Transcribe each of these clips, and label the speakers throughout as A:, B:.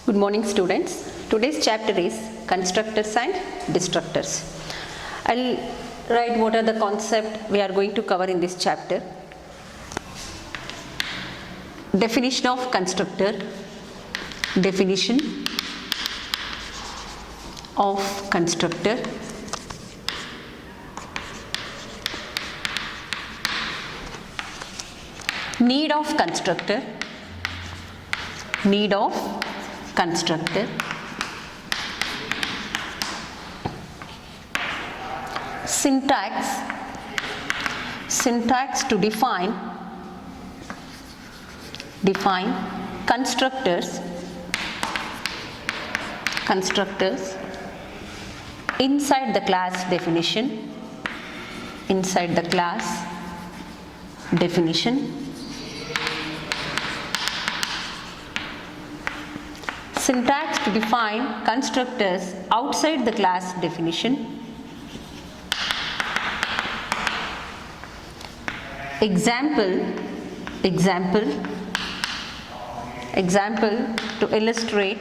A: Good morning, students. Today's chapter is constructors and destructors. I'll write what are the concepts we are going to cover in this chapter. Definition of constructor, definition of constructor, need of constructor, need of constructor, syntax to define constructors inside the class definition, syntax to define constructors outside the class definition, example to illustrate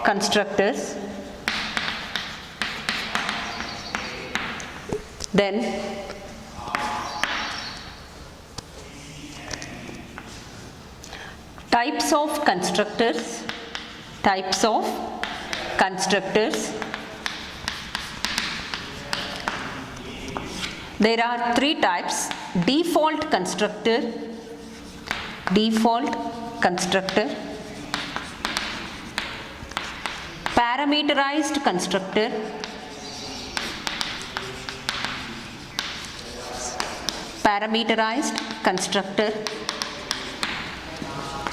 A: constructors, then types of constructors. There are three types: default constructor, parameterized constructor,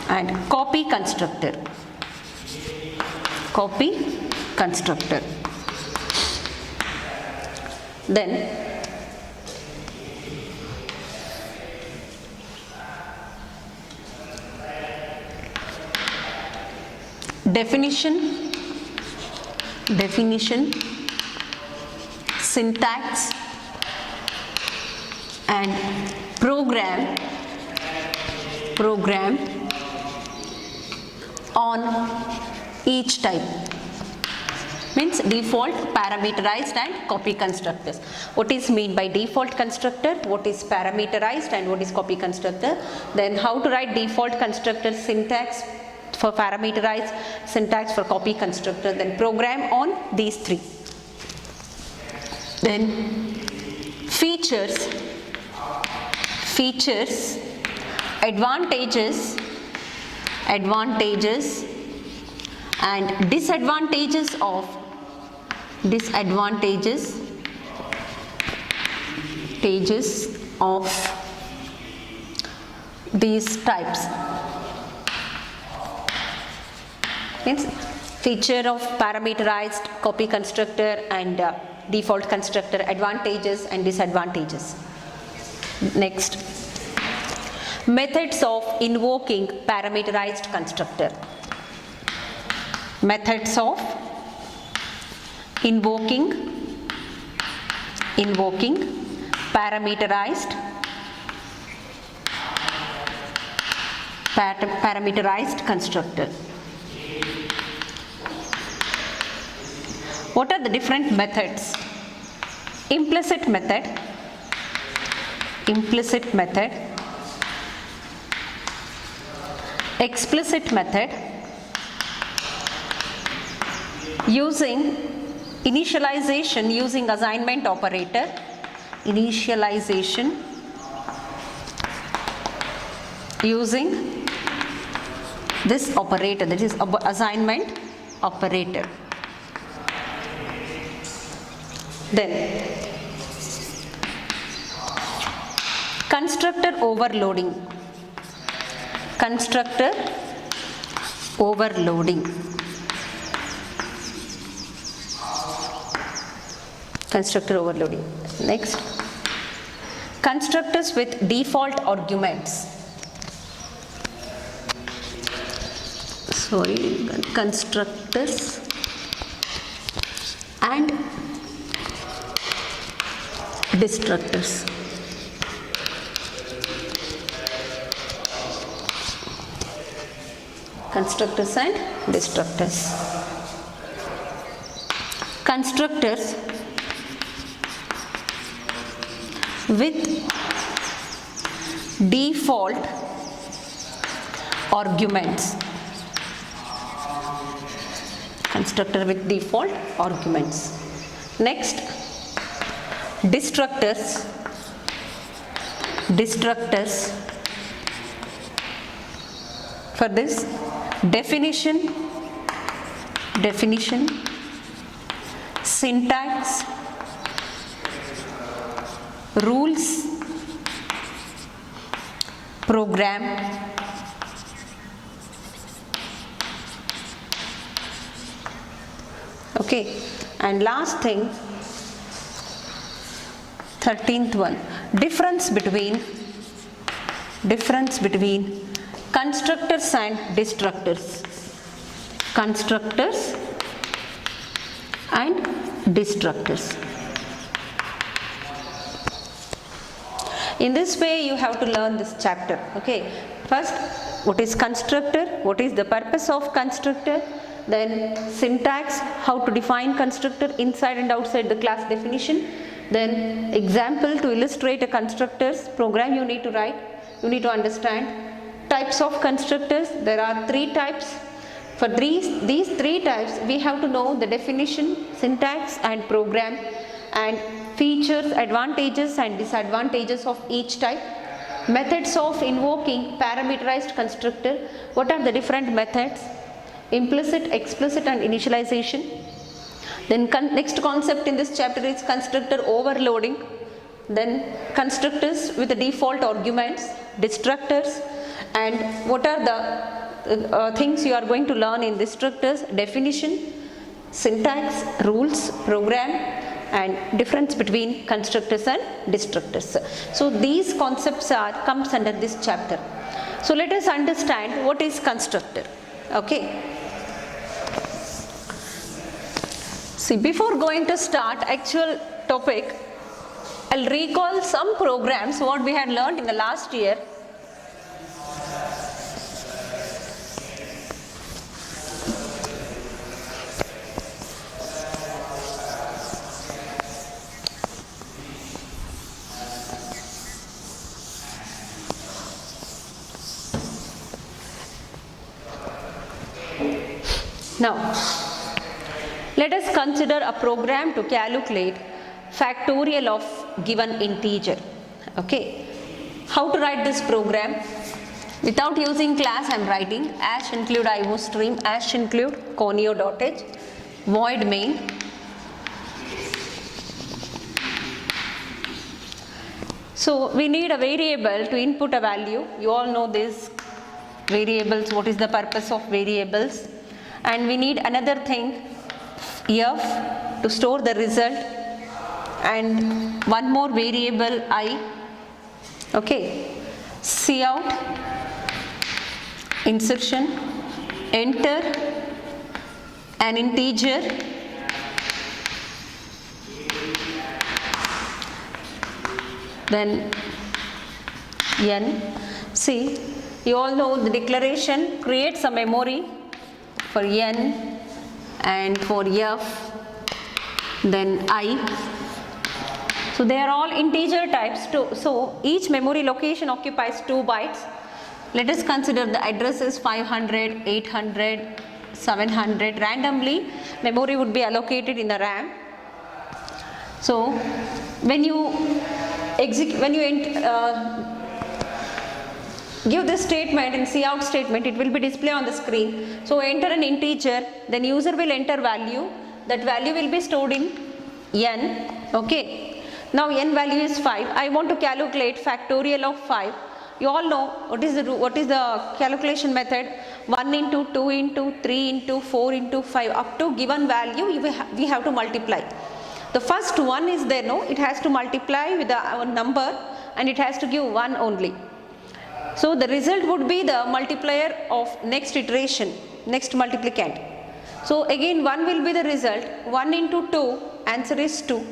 A: and copy constructor. Then definition, syntax and program on each type. Means default, parameterized and copy constructors. What is mean by default constructor, what is parameterized and what is copy constructor? Then how to write default constructor, syntax for parameterized, syntax for copy constructor, then program on these three. Then features, advantages and disadvantages of these types. Means feature of parameterized, copy constructor and default constructor, advantages and disadvantages. Next, methods of invoking parameterized constructor. Methods of invoking parameterized constructor. What are the different methods? Implicit method, explicit method, using initialization using assignment operator, using this operator, that is assignment operator. Then constructor overloading. Next, constructors with default arguments. Constructors and destructors. constructors and destructors. Constructors with default arguments. Constructor with default arguments. Next, destructors. For this, definition, syntax, rules, program, okay, and last thing, 13th one, difference between constructors and destructors. Constructors and destructors. In this way you have to learn this chapter. Okay, first, what is constructor, what is the purpose of constructor, then syntax, how to define constructor inside and outside the class definition, then example to illustrate a constructor's program you need to write, you need to understand. Types of constructors, there are 3 types. For these 3 types we have to know the definition, syntax and program, and features, advantages and disadvantages of each type. Methods of invoking parameterized constructor, what are the different methods? Implicit, explicit and initialization. Then next concept in this chapter is constructor overloading. Then constructors with the default arguments, destructors, and what are the things you are going to learn in destructors: definition, syntax, rules, program, and difference between constructors and destructors. So these concepts comes under this chapter. So let us understand what is constructor. Okay. See, before going to start actual topic, I'll recall some programs what we had learned in the last year. Now, let us consider a program to calculate factorial of given integer. Okay, how to write this program? Without using class, I am writing as include IOStream, as include conio.h, void main. So we need a variable to input a value. You all know this variables, what is the purpose of variables, and we need another thing, f, to store the result, and one more variable I. Okay, cout, insertion, enter an integer, then n. See, you all know the declaration creates a memory for n and for f, then I. So they are all integer types too. So each memory location occupies 2 bytes. Let us consider the addresses 500, 800, 700. Randomly memory would be allocated in the RAM. So when you give this statement in cout statement, it will be displayed on the screen. So enter an integer, then user will enter value. That value will be stored in n. Okay. Now n value is 5. I want to calculate factorial of 5. You all know what is the calculation method? 1 into 2 into 3 into 4 into 5 up to given value we have to multiply. The first one is there, no? It has to multiply with a number and it has to give 1 only. So the result would be the multiplier of next iteration, next multiplicand. So again 1 will be the result, 1 into 2, answer is 2.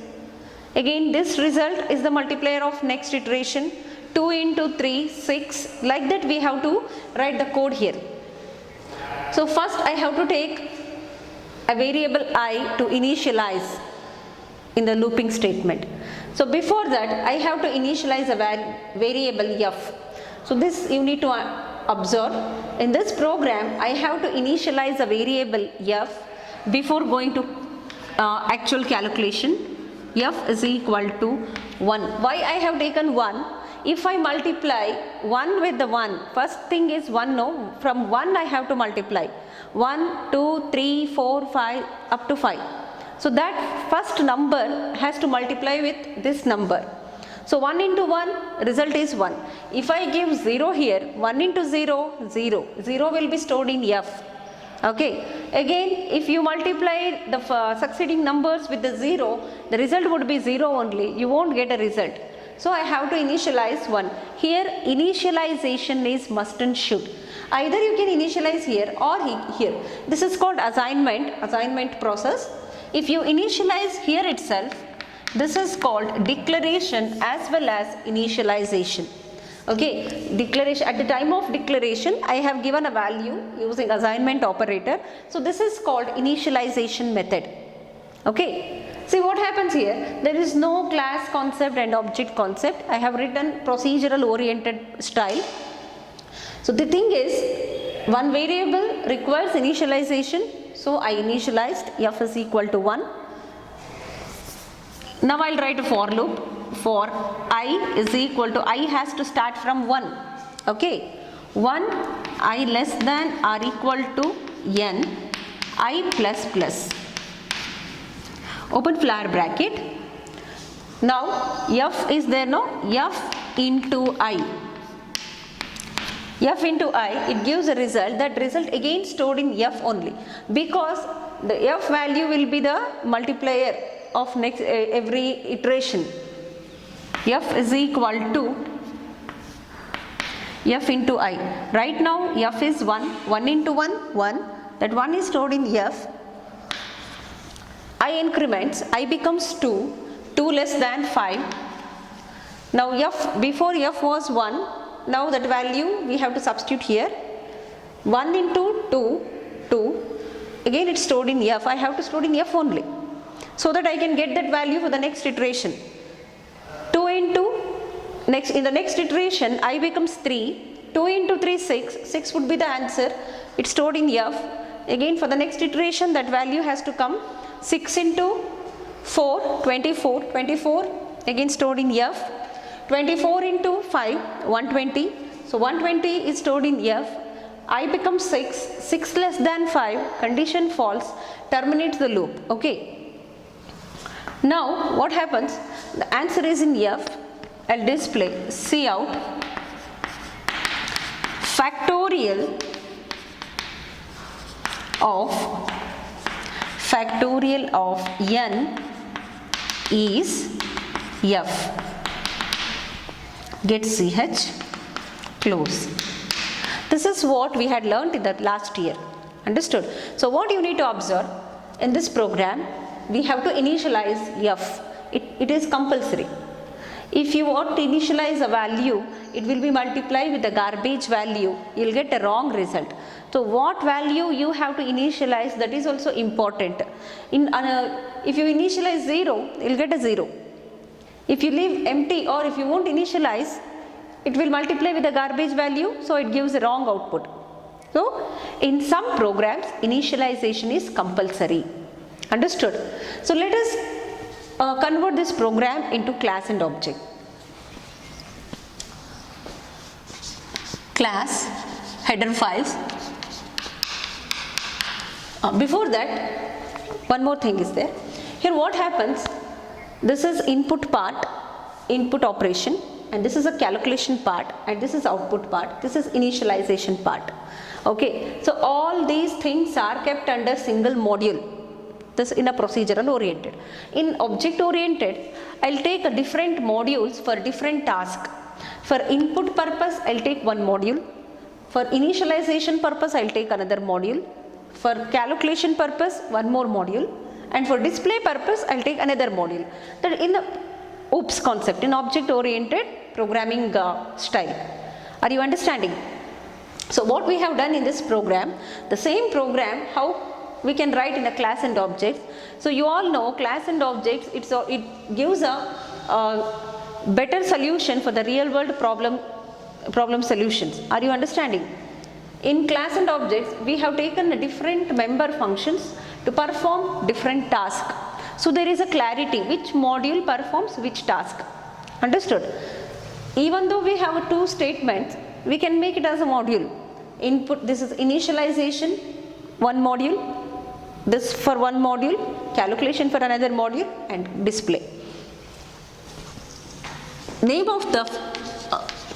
A: Again this result is the multiplier of next iteration, 2 into 3, 6, like that we have to write the code here. So first I have to take a variable I to initialize in the looping statement. So before that I have to initialize a variable f. So this you need to observe. In this program I have to initialize a variable f before going to actual calculation. F is equal to 1. Why I have taken 1? If I multiply 1 with the 1, first thing is 1, no, from 1 I have to multiply 1, 2, 3, 4, 5 up to 5. So that first number has to multiply with this number. So 1 into 1, result is 1. If I give 0 here, 1 into 0, 0. 0 will be stored in f. Okay. Again, if you multiply the succeeding numbers with the 0, the result would be 0 only. You won't get a result. So I have to initialize 1. Here initialization is must and should. Either you can initialize here or here. This is called assignment process. If you initialize here itself, this is called declaration as well as initialization. Okay, declaration, at the time of declaration I have given a value using assignment operator. So this is called initialization method. Okay. See what happens here, there is no class concept and object concept. I have written procedural oriented style. So the thing is, one variable requires initialization. So I initialized f is equal to 1. Now I'll write a for loop. For I is equal to, I has to start from 1. Okay. 1 I less than or equal to n I plus plus. Open flower bracket. Now f is there, no? F into I. F into I, it gives a result. That result again stored in f only, because the f value will be the multiplier of next every iteration. F is equal to f into I. Right now f is 1. 1 into 1, 1. That 1 is stored in f. I increments, I becomes 2, 2 less than 5. Now f, before f was 1, now that value we have to substitute here. 1 into 2, 2, again it's stored in f, I have to store in f only, so that I can get that value for the next iteration. 2 into, next in the next iteration I becomes 3, 2 into 3, 6, 6 would be the answer, it's stored in f. Again for the next iteration that value has to come. 6 into 4, 24, 24 again stored in f. 24 into 5, 120. So 120 is stored in f. I becomes 6, 6 less than 5, condition false, terminates the loop. Okay. Now what happens? The answer is in f. I'll display Cout factorial of n is f. Get ch, close. This is what we had learnt in the last year. Understood? So what you need to observe in this program, we have to initialize f. It is compulsory. If you want to initialize a value, it will be multiplied with the garbage value. You will get a wrong result. So what value you have to initialize, that is also important. If you initialize 0, you will get a 0. If you leave empty or if you won't initialize, it will multiply with the garbage value, so it gives a wrong output. So in some programs initialization is compulsory. Understood? So let us convert this program into class and object. Class, header files. Before that, one more thing is there. Here what happens? This is input part, input operation, and this is a calculation part, and this is output part. This is initialization part. Okay, so all these things are kept under single module. This in a procedural oriented. In object oriented, I'll take a different modules for different tasks. For input purpose, I'll take one module. For initialization purpose, I'll take another module. For calculation purpose, one more module. And for display purpose, I'll take another module. That in the OOPS concept, in object oriented programming style. Are you understanding? So what we have done in this program, the same program, how we can write in a class and objects. So you all know class and objects, it gives a better solution for the real world problem solutions. Are you understanding? In class and objects, we have taken different member functions to perform different tasks. So there is a clarity which module performs which task. Understood? Even though we have two statements, we can make it as a module. Input, this is initialization, one module, this for one module, calculation for another module, and display. Name of the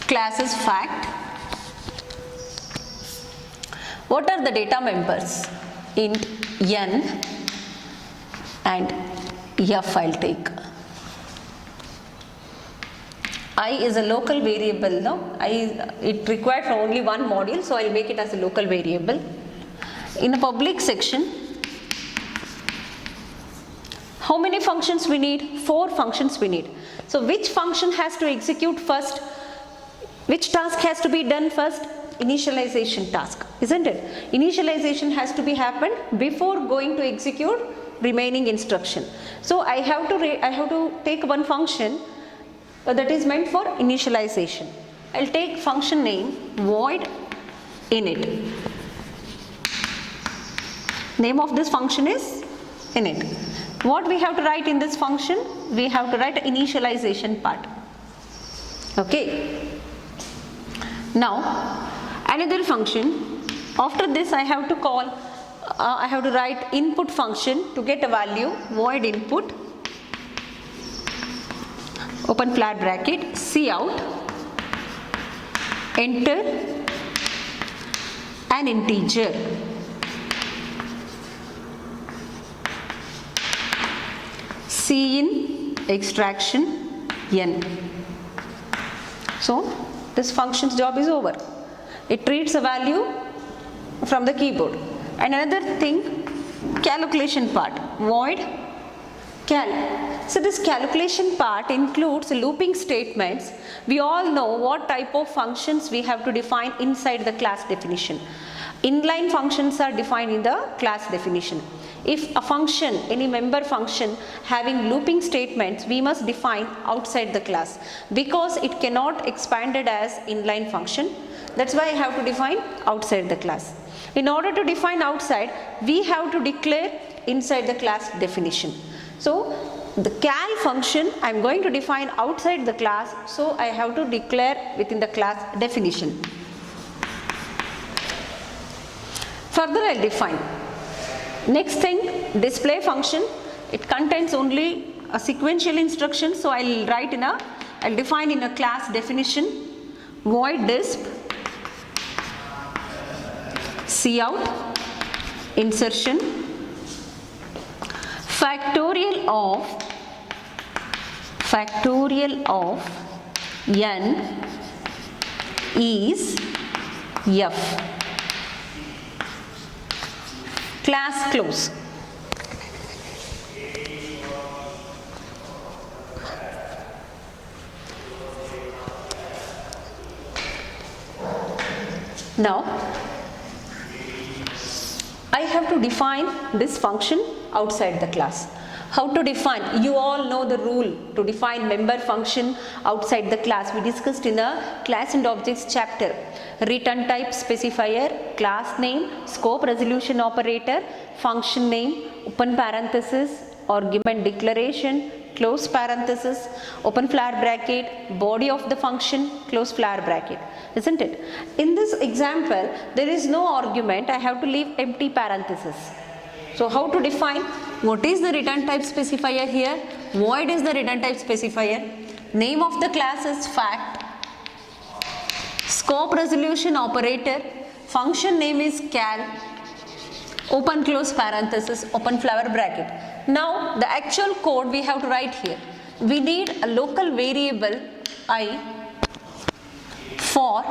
A: class is fact. What are the data members? Int n and f I'll take. I is a local variable now. It required for only one module, so I'll make it as a local variable. In a public section, how many functions we need? 4 functions we need. So which function has to execute first? Which task has to be done first? Initialization task, isn't it? Initialization has to be happened before going to execute remaining instruction. So I have to take one function that is meant for initialization. I'll take function name void init. Name of this function is init. What we have to write in this function? We have to write initialization part. Okay. Now another function. After this I have to call. I have to write input function to get a value void input. Open flat bracket, cout, enter an integer. Cin extraction n. So this function's job is over. It reads a value from the keyboard. And another thing, calculation part, void cal. So this calculation part includes looping statements. We all know what type of functions we have to define inside the class definition. Inline functions are defined in the class definition. If a function, any member function having looping statements, we must define outside the class because it cannot expanded as inline function. That's why I have to define outside the class. In order to define outside, we have to declare inside the class definition. So the cal function I am going to define outside the class, so I have to declare within the class definition. Further I'll define. Next thing, display function. It contains only a sequential instruction, so I'll define in a class definition void disp cout insertion factorial of n is f. Class close. Now I have to define this function outside the class. How to define? You all know the rule to define member function outside the class. We discussed in the class and objects chapter. Return type specifier, class name, scope resolution operator, function name, open parenthesis, argument declaration, close parenthesis, open flat bracket, body of the function, close flat bracket. Isn't it? In this example, there is no argument. I have to leave empty parenthesis. So how to define? What is the return type specifier here? Void is the return type specifier. Name of the class is fact. Scope resolution operator. Function name is cal. Open close parenthesis, open flower bracket. Now the actual code we have to write here. We need a local variable I for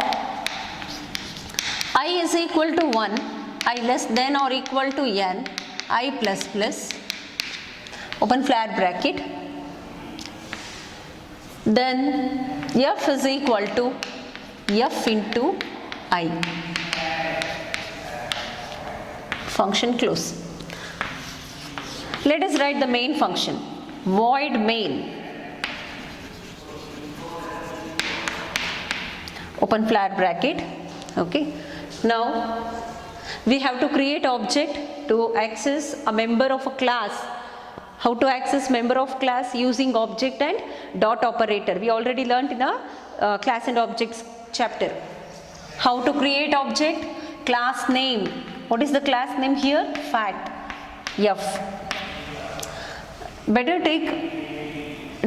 A: I is equal to 1, I less than or equal to n, I plus plus, open flat bracket, then f is equal to f into I. function close. Let us write the main function, void main, open flat bracket. Okay, now we have to create object to access a member of a class. How to access member of class? Using object and dot operator. We already learnt in a class and objects chapter. How to create object? Class name. What is the class name here? Fact. F. Better take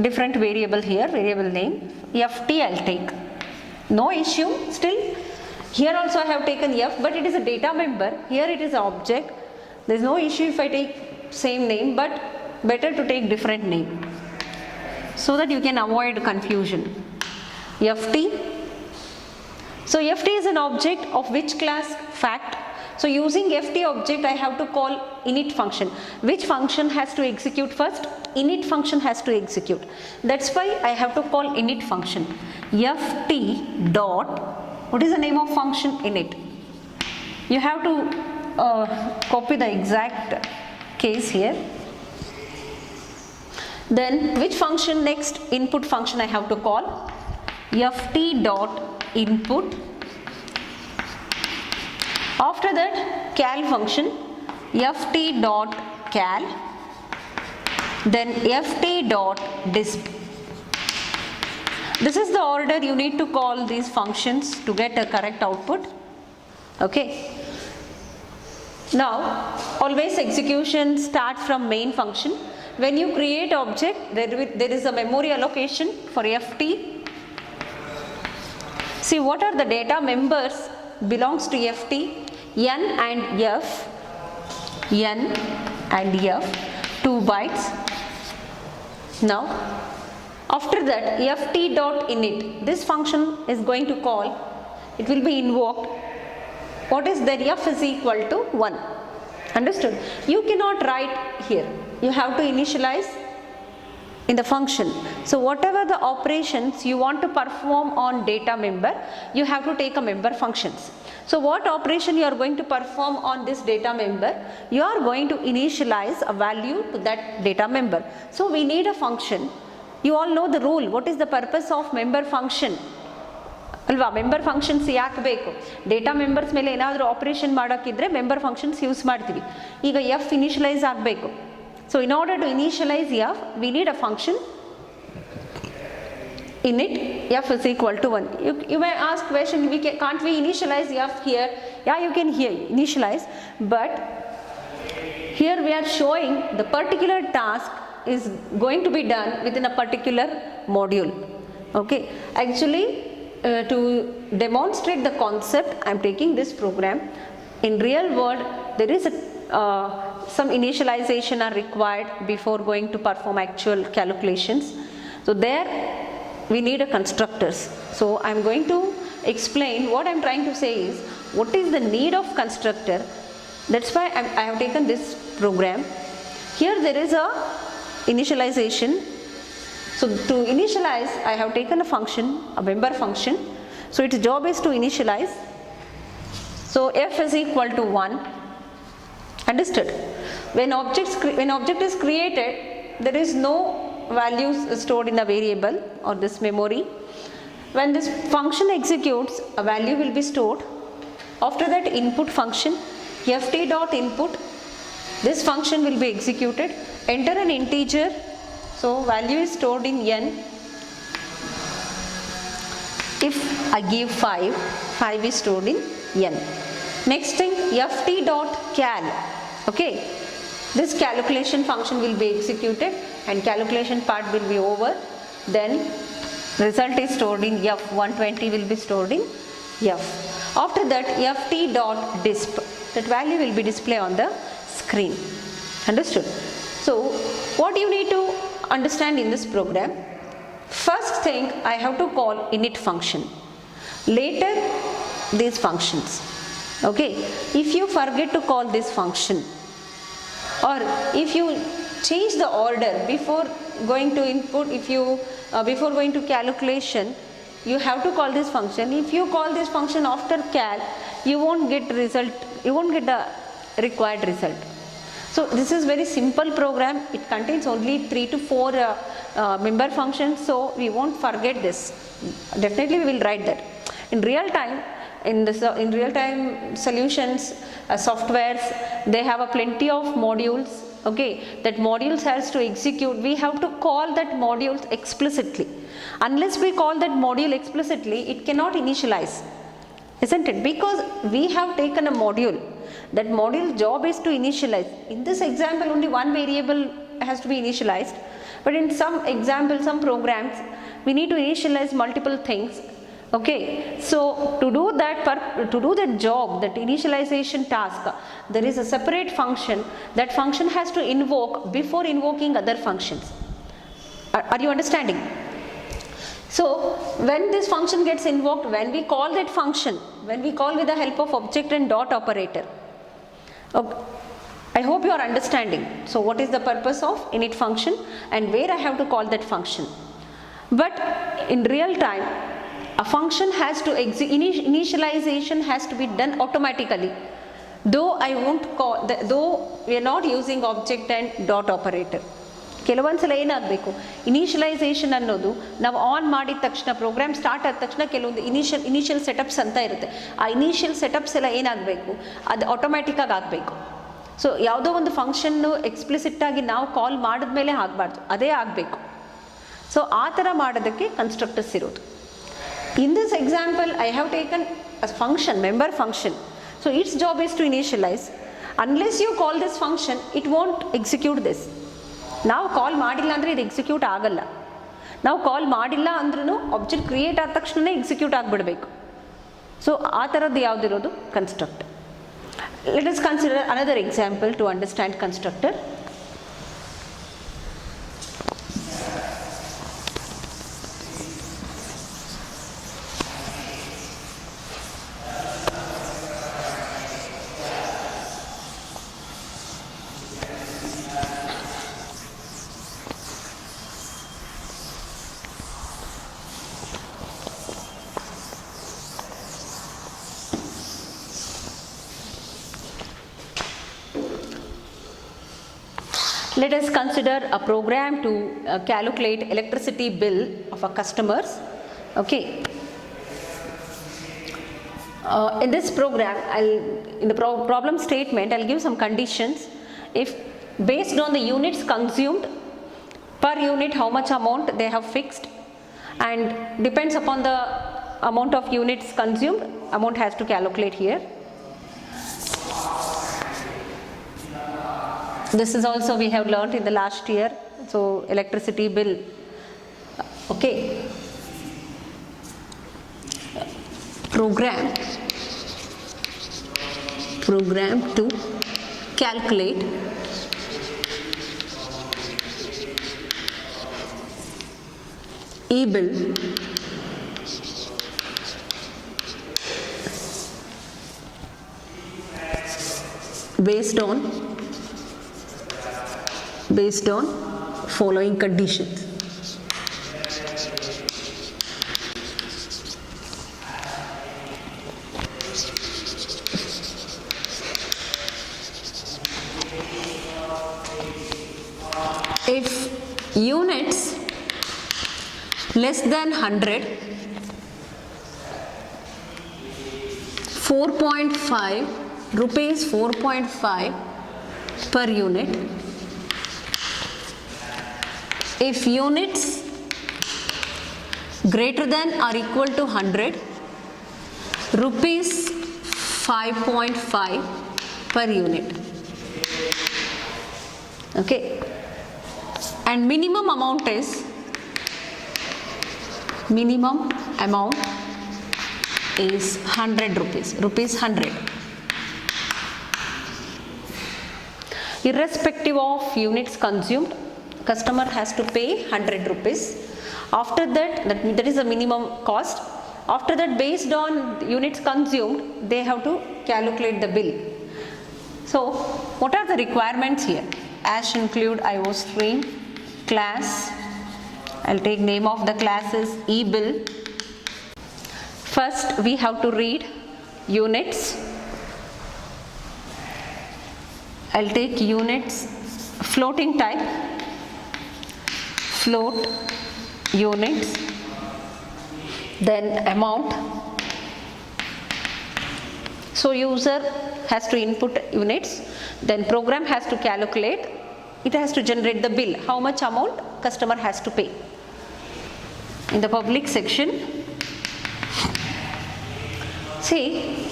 A: different variable here, variable name. ft I'll take. No issue. Still here also I have taken f, but it is a data member. Here it is object. There is no issue if I take same name, but better to take different name so that you can avoid confusion. ft. So ft is an object of which class? Fact. So using ft object I have to call init function. Which function has to execute first? Init function has to execute. That's why I have to call init function. ft dot, what is the name of function? Init. You have to copy the exact case here. Then which function next? Input function I have to call. ft dot input. After that cal function, ft dot cal, then ft dot disp. This is the order you need to call these functions to get a correct output. Okay. Now always execution starts from main function. When you create object, there is a memory allocation for ft. See what are the data members belongs to ft? N and f, N and f, 2 bytes. Now after that ft dot init, this function is going to call, it will be invoked. What is that? F is equal to 1. Understood? You cannot write here, you have to initialize in the function. So whatever the operations you want to perform on data member, you have to take a member functions. So what operation you are going to perform on this data member? You are going to initialize a value to that data member. So we need a function. You all know the rule. What is the purpose of member function? ಅಲ್ವಾ, member functions ಯಾಕೆ ಬೇಕು? Data members ಮೇಲೆ ಏನಾದರೂ operation ಮಾಡೋಕ್ಕಿದ್ರೆ member functions use ಮಾಡ್ತೀವಿ. ಈಗ F initialise ಆಗಬೇಕು. So in order to initialise F we need a function init f is equal to 1. You may ask question, can't we initialize f here? Yeah, you can here initialize, but here we are showing the particular task is going to be done within a particular module. Okay, actually to demonstrate the concept I am taking this program. In real world there is some initialization are required before going to perform actual calculations. So there we need a constructors. So I am going to explain what I am trying to say is what is the need of constructor. That's why I have taken this program. Here there is a initialization. So to initialize I have taken a function, a member function. So its job is to initialize. So f is equal to 1. Understood? When object is created, there is no values stored in a variable or this memory. When this function executes, a value will be stored. After that input function, ft dot input, this function will be executed. Enter an integer, so value is stored in n. If I give 5, 5 is stored in n. Next thing, ft dot cal. Okay, this calculation function will be executed and calculation part will be over. Then result is stored in f, 120 will be stored in f. After that ft dot disp, that value will be displayed on the screen. Understood? So what you need to understand in this program, first thing I have to call init function, later these functions. Okay, if you forget to call this function or if you change the order before going to input, if you before going to calculation, you have to call this function. If you call this function after cal, you won't get result, you won't get the required result. So this is very simple program. It contains only 3 to 4 member functions, so we won't forget this. Definitely we will write that. In real time solutions, softwares, they have a plenty of modules. Okay, that modules has to execute. We have to call that modules explicitly. Unless we call that module explicitly, it cannot initialize, isn't it? Because we have taken a module. That module job is to initialize. In this example, only one variable has to be initialized. But in some examples, some programs, we need to initialize multiple things. Okay, so to do that job, that initialization task, there is a separate function. That function has to invoke before invoking other functions. Are you understanding? So when this function gets invoked, when we call that function, when we call with the help of object and dot operator. Okay. I hope you are understanding. So what is the purpose of init function and where I have to call that function. But in real time, a function has to initialization has to be done automatically. Though I won't call, though we are not using object and dot operator. ಕೆಲವೊಂದ್ಸಲ ಏನಾಗಬೇಕು, initialisation ಅನ್ನೋದು ನಾವು on ಮಾಡಿದ ತಕ್ಷಣ, program start ಆದ ತಕ್ಷಣ ಕೆಲವೊಂದು initial setups ಅಂತ ಇರುತ್ತೆ. ಆ ಇನಿಷಿಯಲ್ ಸೆಟಪ್ಸ್ ಎಲ್ಲ ಏನಾಗಬೇಕು, ಅದು ಆಟೋಮ್ಯಾಟಿಕ್ಕಾಗಿ ಆಗಬೇಕು. ಸೊ ಯಾವುದೋ ಒಂದು ಫಂಕ್ಷನ್ನು ಎಕ್ಸ್ಪ್ಲಿಸಿಟ್ಟಾಗಿ ನಾವು ಕಾಲ್ ಮಾಡಿದ್ಮೇಲೆ ಆಗಬಾರ್ದು, ಅದೇ ಆಗಬೇಕು. ಸೊ ಆ ಥರ ಮಾಡೋದಕ್ಕೆ ಕನ್ಸ್ಟ್ರಕ್ಟರ್ಸ್ ಇರೋದು. In this example, I have taken a function, member function. So its job is to initialize. Unless you call this function, it won't execute this. ನಾವು ಕಾಲ್ ಮಾಡಿಲ್ಲ ಅಂದರೆ ಇದು ಎಕ್ಸಿಕ್ಯೂಟ್ ಆಗಲ್ಲ. ನಾವು ಕಾಲ್ ಮಾಡಿಲ್ಲ ಅಂದ್ರೂ ಆಬ್ಜೆಕ್ಟ್ ಕ್ರಿಯೇಟ್ ಆದ ತಕ್ಷಣವೇ ಎಕ್ಸಿಕ್ಯೂಟ್ ಆಗಿಬಿಡಬೇಕು. ಸೊ ಆ ಥರದ್ದು ಯಾವುದಿರೋದು constructor. Let us consider another example to understand constructor. Let us consider a program to calculate electricity bill of our customers. Okay. In this program, in the problem statement, I'll give some conditions. If based on the units consumed per unit, how much amount they have fixed, and depends upon the amount of units consumed, amount has to calculate here. This is also we have learnt in the last year. So electricity bill. Okay. Program to calculate e-bill based on following conditions. If units less than 100, 4.5 rupees 4.5 per unit. If units greater than or equal to 100, rupees 5.5 per unit. Okay. And minimum amount is 100 rupees, rupees 100. Irrespective of units consumed, customer has to pay 100 rupees. After that is the minimum cost. After that, based on units consumed, they have to calculate the bill. So what are the requirements here? As include IO stream, class. I'll take name of the class is e-bill. First we have to read units. I'll take units, floating type, float units, then amount. So user has to input units, then program has to calculate, it has to generate the bill, how much amount customer has to pay. In the public section, see,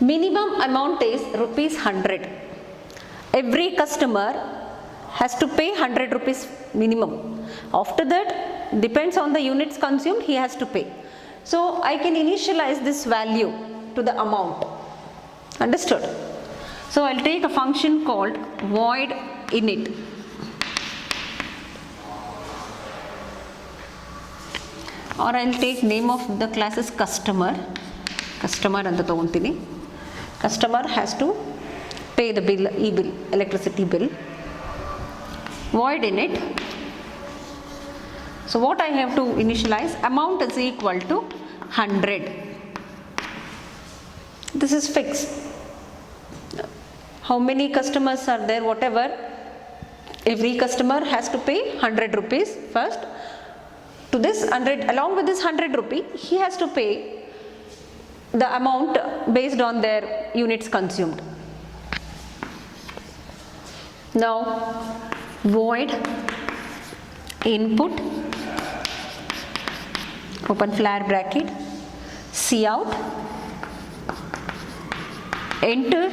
A: minimum amount is rupees 100. Every customer has to pay 100 rupees minimum. After that, depends on the units consumed, he has to pay. So I can initialize this value to the amount. Understood? So I'll take a function called void init. Or I'll take name of the class as customer. Customer anta tagontini. Customer has to pay the bill, e-bill, electricity bill. Void init. So what I have to initialize, amount is equal to 100. This is fixed. How many customers are there, whatever, every customer has to pay 100 rupees first. To this 100, along with this 100 rupee, he has to pay the amount based on their units consumed. Now void input, open flare bracket, cout, enter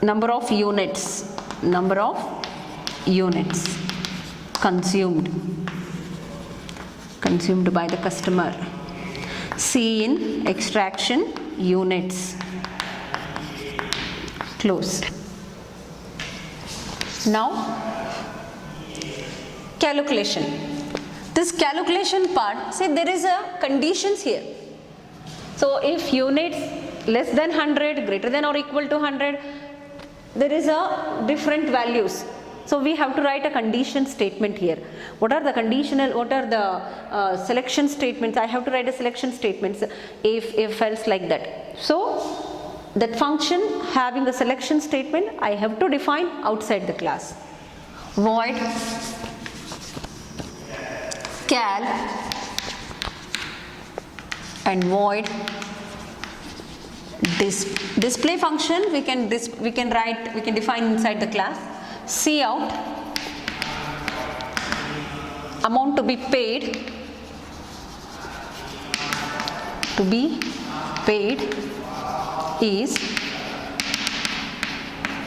A: number of units consumed by the customer. C in extraction units, close. Now calculation. This calculation part, say there is a conditions here. So if units less than 100, greater than or equal to 100, there is a different values. So we have to write a condition statement here. What are the conditional, what are the selection statements? I have to write a selection statements, if else, like that. So that function having a selection statement, I have to define outside the class. Void cal and void display function we can define inside the class. Cout, amount to be paid is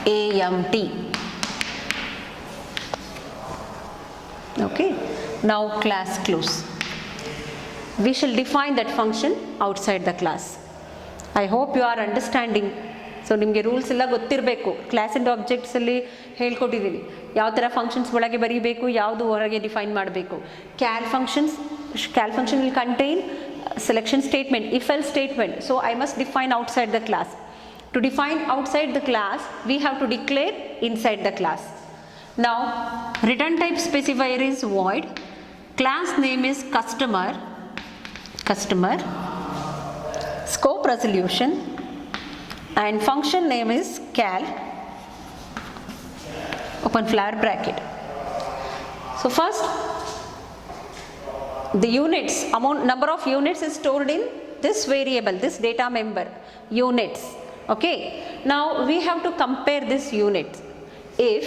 A: AMT. Okay, now class close. We shall define that function outside the class. I hope you are understanding. So ನಿಮಗೆ rules ಎಲ್ಲ ಗೊತ್ತಿರಬೇಕು. ಕ್ಲಾಸಿಂದ ಆಬ್ಜೆಕ್ಟ್ಸಲ್ಲಿ ಹೇಳ್ಕೊಟ್ಟಿದ್ದೀನಿ ಯಾವ ಥರ functions ಒಳಗೆ ಬರೀಬೇಕು, ಯಾವುದು ಹೊರಗೆ ಡಿಫೈನ್ ಮಾಡಬೇಕು. Cal function will contain selection statement, if else statement. So I must define outside the class. To define outside the class, we have to declare inside the class. Now return type specifier is void, class name is customer, scope resolution, and function name is cal, open flare bracket. So first, the units, number of units is stored in this variable, this data member, units. Okay, now we have to compare this unit. If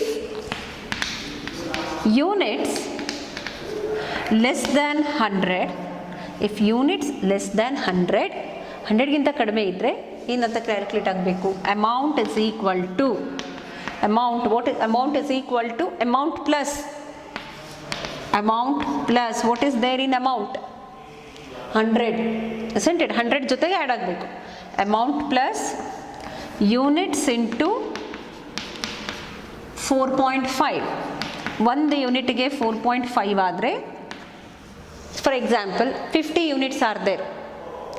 A: units less than 100, if units less than 100 ಗಿಂತ ಕಡಿಮೆ ಇದ್ದರೆ ಏನಂತ calculate ಆಗಬೇಕು? Amount is equal to amount, what is amount is equal to amount plus what is there in amount? 100, isn't it? 100 ಜೊತೆಗೆ add ಆಗಬೇಕು. amount plus units into 4.5. ಒಂದು ಯೂನಿಟ್ಗೆ 4.5 ಆದರೆ, for example 50 units are there.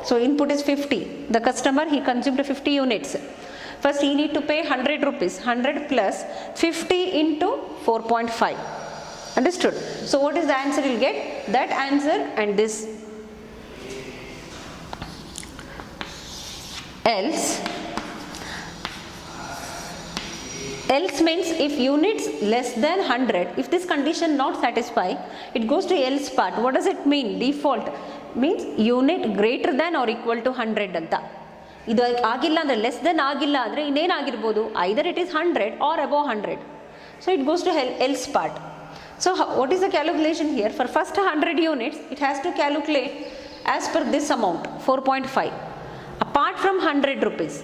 A: So input is 50. The customer, he consumed 50 units. First he need to pay 100 rupees. 100 plus 50 into 4.5. Understood? So what is the answer you'll get? That answer and this. else means if units less than 100, if this condition not satisfy, it goes to else part. What does it mean? Default means unit greater than or equal to 100 anta. ಇದು ಆಗಿಲ್ಲ ಅಂದರೆ less then ಆಗಿಲ್ಲ ಅಂದರೆ ಇನ್ನೇನಾಗಿರ್ಬೋದು, either it is 100 or above 100. So it goes to else part. So what is the calculation here? For first 100 units, it has to calculate as per this amount, 4.5, apart from 100 rupees.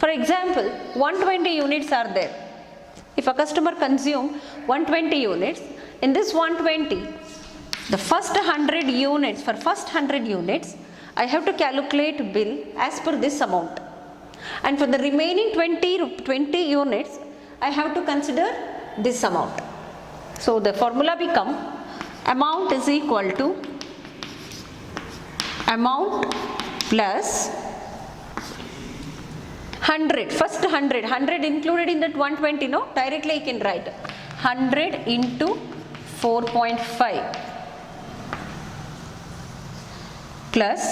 A: For example, 120 units are there. If a customer consume 120 units, in this 120, the first 100 units, for first 100 units, I have to calculate bill as per this amount. And for the remaining 20 units, I have to consider this amount. So the formula become amount is equal to amount plus 100, first 100 included in that 120, no? Directly I can write 100 into 4.5 plus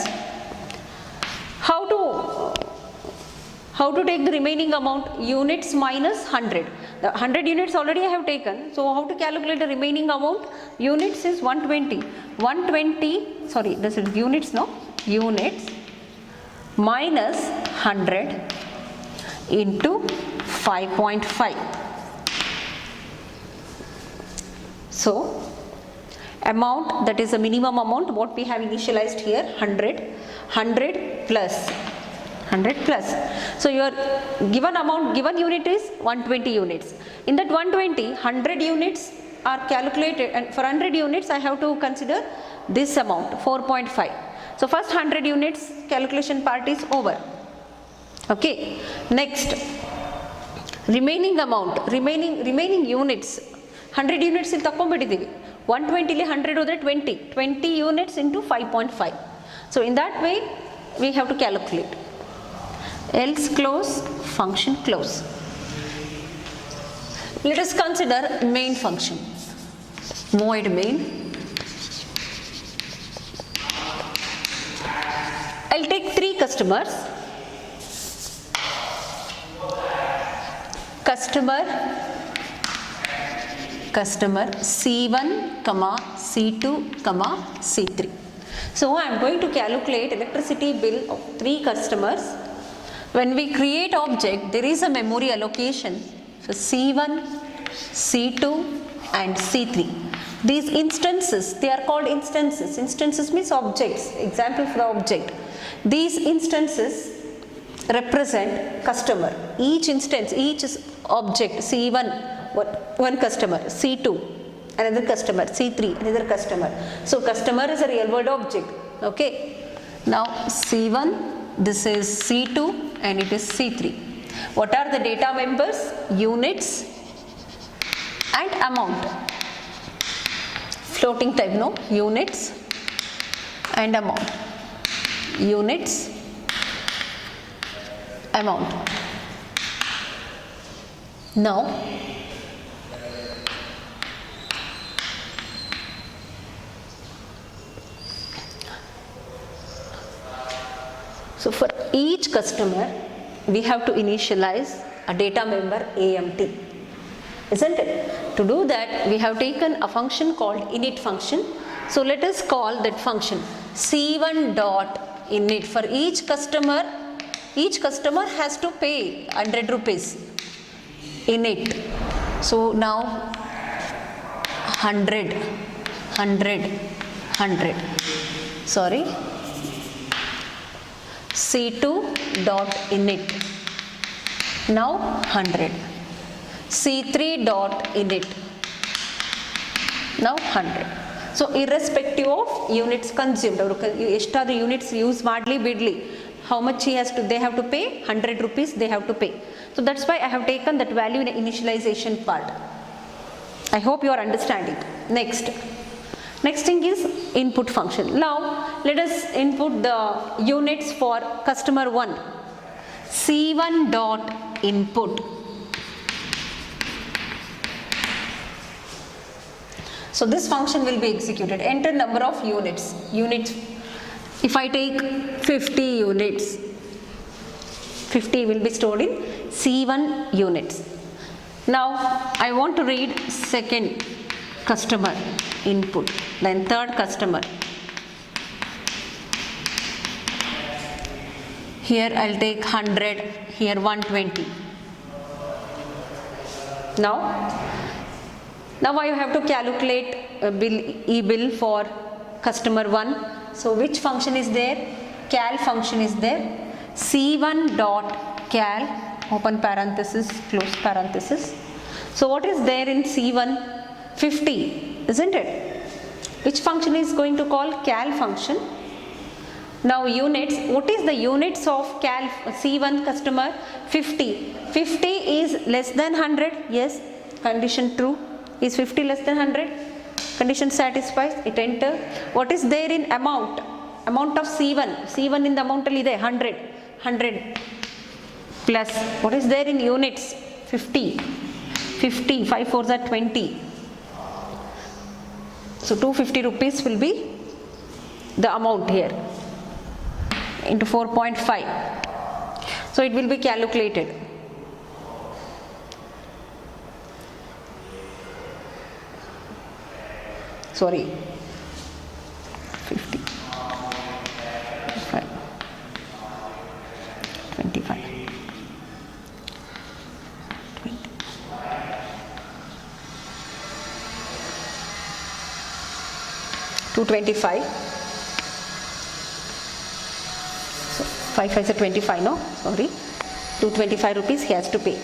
A: how to take the remaining amount, units minus 100. The 100 units already I have taken, so how to calculate the remaining amount? Units is 120, sorry, this is units, no? Units minus 100 into 5.5. So amount, that is the minimum amount what we have initialized here, 100 plus. So your given amount, given unit is 120 units. In that 120, 100 units are calculated, and for 100 units I have to consider this amount, 4.5. So first 100 units calculation part is over. Okay, next remaining amount, remaining units, 100 units ಇಲ್ಲಿ ತಕೊಂಡ್ಬಿಟ್ಟಿದ್ದೀವಿ, 120 ಲಿ 100 ಹೋದರೆ 20 units into 5.5. So in that way we have to calculate. Else close, function close. Let us consider main function. Void main. I'll take 3 customers. Customer C1, C2, C3. So I am going to calculate electricity bill of 3 customers. When we create object, there is a memory allocation for C1, C2 and C3. These instances, they are called instances. Instances means objects, example for the object. These instances represent customer. Each instance, each object, C1, one customer, C2, another customer, C3, another customer. So customer is a real world object. Okay. Now C1, this is C2 and it is C3. What are the data members? Units and amount. Floating type, no? Units and amount. Units, amount. Now so for each customer we have to initialize a data member AMT, isn't it? To do that we have taken a function called init function. So let us call that function C1 dot init. For each customer has to pay 100 rupees init. So now 100 sorry, C2 dot init, now 100, C3 dot init, now 100. So irrespective of units consumed, ಎಷ್ಟಾದರೂ units use ಮಾಡಲಿ ಬಿಡಲಿ, how much they have to pay, 100 rupees they have to pay. So that's why I have taken that value in the initialization part. I hope you are understanding. Next thing is input function. Now let us input the units for customer 1. C1 dot input. So this function will be executed. Enter number of units. If I take 50 units, 50 will be stored in C1 units. Now I want to read second customer input, then third customer. Here I'll take 100, here 120. Now I have to calculate e-bill for customer 1. So which function is there? Cal function is there. C1 dot cal, open parenthesis, close parenthesis. So what is there in C1? 50, isn't it? Which function is going to call? Cal function. Now units, what is the units of cal C1 customer? 50. 50 is less than 100, yes, condition true. Is 50 less than 100? Condition satisfies, it enter. What is there in amount? Amount of C1. C1 in the amount is 100. 100 plus, what is there in units? 50. 50, 5 4s are 20. So 250 rupees will be the amount here into 4.5. So it will be calculated. Sorry, 50, 25, 20. $225. So 5 5 is 25, no? Sorry, 225 rupees he has to pay.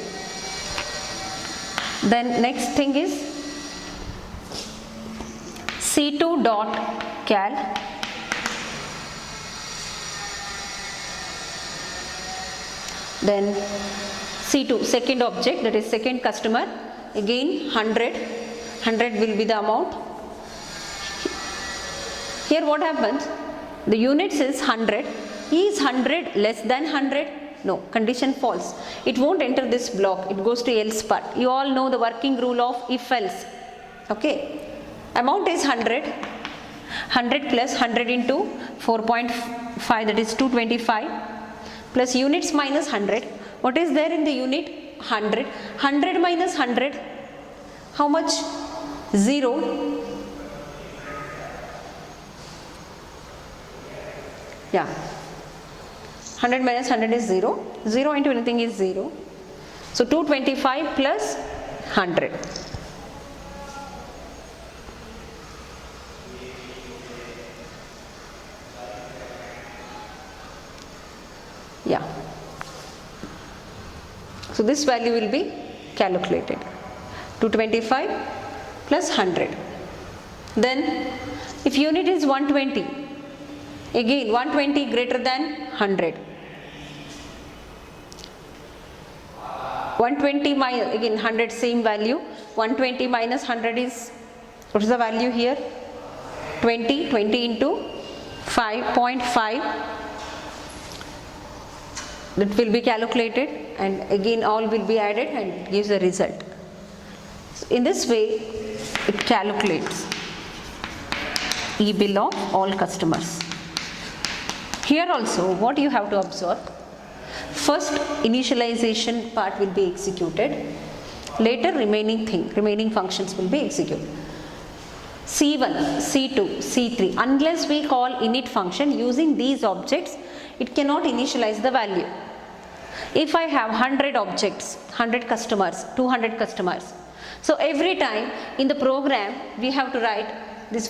A: Then next thing is C2 dot cal, then C2 second object, that is second customer, again 100 will be the amount. Here what happens? The units is 100. Is 100 less than 100? No, condition false. It won't enter this block, it goes to else part. You all know the working rule of if else. Okay. Amount is 100. 100 plus 100 into 4.5, that is 225, plus units minus 100. What is there in the unit? 100. 100 minus 100, how much? 0. Yeah. 100 minus 100 is 0. 0 into anything is 0. So 225 plus 100. Yeah. So this value will be calculated. 225 plus 100. Then if unit is 120, again 120 greater than 100. 120 minus, again 100 same value. 120 minus 100 is, what is the value here? 20. 20 into 5.5. That will be calculated, and again all will be added and gives the result. So in this way it calculates e-bill of all customers. Here also what you have to observe, first initialization part will be executed, later remaining functions will be executed. C1, C2, C3, unless we call init function using these objects, it cannot initialize the value. If I have 100 objects, 100 customers, 200 customers, so every time in the program we have to write this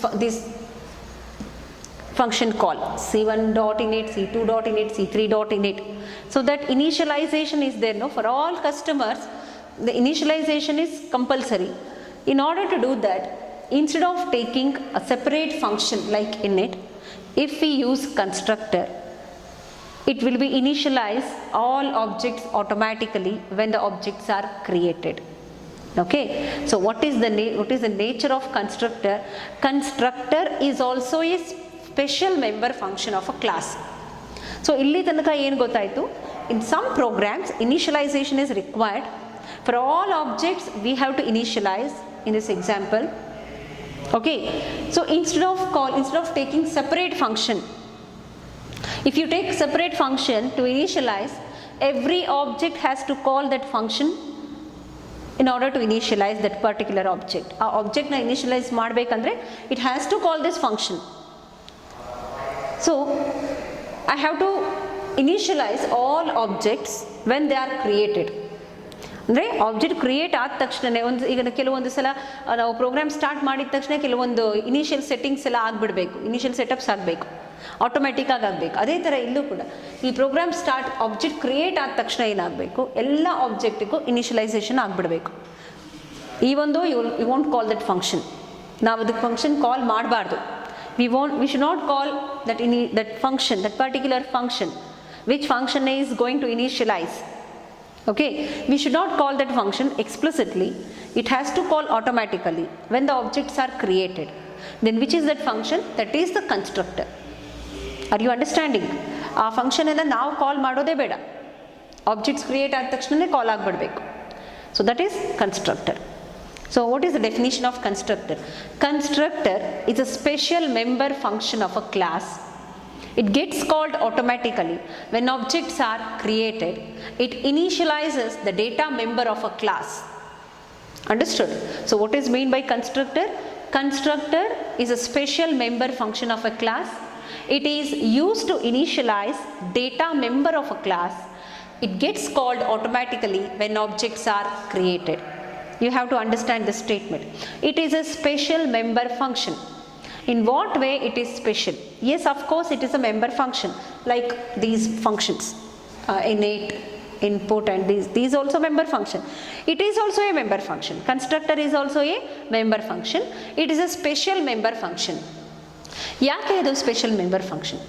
A: function call, C1.init, C2.init, C3.init, so that initialization is there, no? For all customers the initialization is compulsory. In order to do that, instead of taking a separate function like init, if we use constructor, it will be initialize all objects automatically when the objects are created. Okay, so what is the nature of constructor? Constructor is also a special member function of a class. So illi tanaka ಏನು ಗೊತ್ತಾಯಿತು, in some programs initialization is required. For all objects we have to initialize in this example. Okay, so instead of taking separate function, if you take separate function to initialize, every object has to call that function in order to initialize that particular object. ಆ object ನ initialize ಮಾಡಬೇಕಂದ್ರೆ it has to call this function. So I have to initialize all objects when they are created. ಅಂದರೆ object create ಆದ ತಕ್ಷಣವೇ ಈಗ ಕೆಲವೊಂದು ಸಲ ನಾವು ಪ್ರೋಗ್ರಾಮ್ ಸ್ಟಾರ್ಟ್ ಮಾಡಿದ ತಕ್ಷಣ ಕೆಲವೊಂದು ಇನಿಷಿಯಲ್ ಸೆಟ್ಟಿಂಗ್ಸ್ ಎಲ್ಲ ಆಗಿಬಿಡಬೇಕು, ಇನಿಷಿಯಲ್ ಸೆಟಪ್ಸ್ ಆಗಬೇಕು, ಆಟೋಮ್ಯಾಟಿಕ್ಕಾಗಿ ಆಗಬೇಕು. ಅದೇ ಥರ ಇಲ್ಲೂ ಕೂಡ ಈ ಪ್ರೋಗ್ರಾಮ್ ಆಬ್ಜೆಕ್ಟ್ ಕ್ರಿಯೇಟ್ ಆದ ತಕ್ಷಣ ಏನಾಗಬೇಕು, ಎಲ್ಲ ಆಬ್ಜೆಕ್ಟಿಗೂ ಇನಿಷಿಯಲೈಸೇಷನ್ ಆಗಿಬಿಡಬೇಕು. ಈ ಒಂದು you want call that function. ನಾವು ಅದಕ್ಕೆ ಫಂಕ್ಷನ್ ಕಾಲ್ ಮಾಡಬಾರ್ದು. we should not call that function, that particular function, which function is going to initialize. Okay, we should not call that function explicitly. It has to call automatically when the objects are created. Then which is that function? That is the constructor. Are you understanding? ಆ function ಎಲ್ಲ ನಾವು call ಮಾಡೋದೇ ಬೇಡ, objects create ಆದ ತಕ್ಷಣವೇ call ಆಗಿಬಿಡಬೇಕು. So that is constructor. So what is the definition of constructor? Constructor is a special member function of a class. It gets called automatically when objects are created. It initializes the data member of a class. Understood? So what is meant by constructor? Constructor is a special member function of a class. It is used to initialize data member of a class. It gets called automatically when objects are created. You have to understand this statement. It is a special member function. In what way it is special? Yes, of course it is a member function like these functions, innate, input, and these also member function. It is also a member function. Constructor is also a member function. It is a special member function. ಯಾಕೆ ಇದು special member function?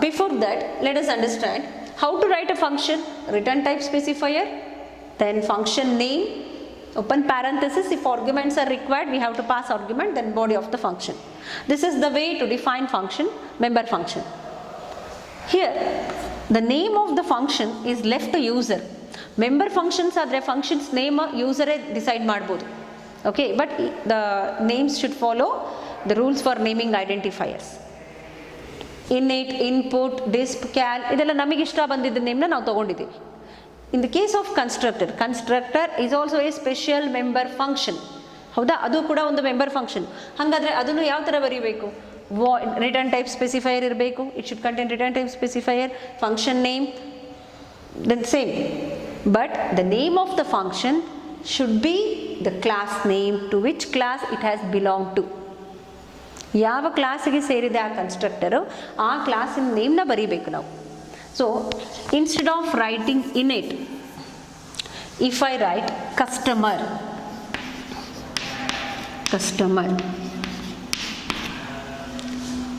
A: Before that, let us understand how to write a function. Return type specifier, then function name, open parenthesis. If arguments are required, we have to pass argument, then body of the function. This is the way to define function, member function. Here the name of the function is left to user. Member functions are their functions name user decide ಮಾಡಬಹುದು. Okay, but the names should follow the rules for naming identifiers. Innate, input, disp, cal ಇದೆಲ್ಲ ನಮಗೆ ಇಷ್ಟ ಬಂದಿದ್ದ ನೇಮ್ನ ನಾವು ತಗೊಂಡಿದ್ದೀವಿ. In the case of constructor, constructor is also a special member function. ಹೌದಾ, ಅದು ಕೂಡ ಒಂದು ಮೆಂಬರ್ ಫಂಕ್ಷನ್. ಹಾಗಾದರೆ ಅದನ್ನು ಯಾವ ಥರ ಬರೀಬೇಕು? ರಿಟರ್ನ್ ಟೈಪ್ ಸ್ಪೆಸಿಫೈಯರ್ ಇರಬೇಕು. It should contain return type specifier, function name, then same. But the name of the function should be the class name to which class it has belong to. ಯಾವ ಕ್ಲಾಸಿಗೆ ಸೇರಿದೆ ಆ ಕನ್ಸ್ಟ್ರಕ್ಟರು, ಆ ಕ್ಲಾಸಿನ ನೇಮ್ನ ಬರೀಬೇಕು ನಾವು. So instead of writing innate, if I write customer,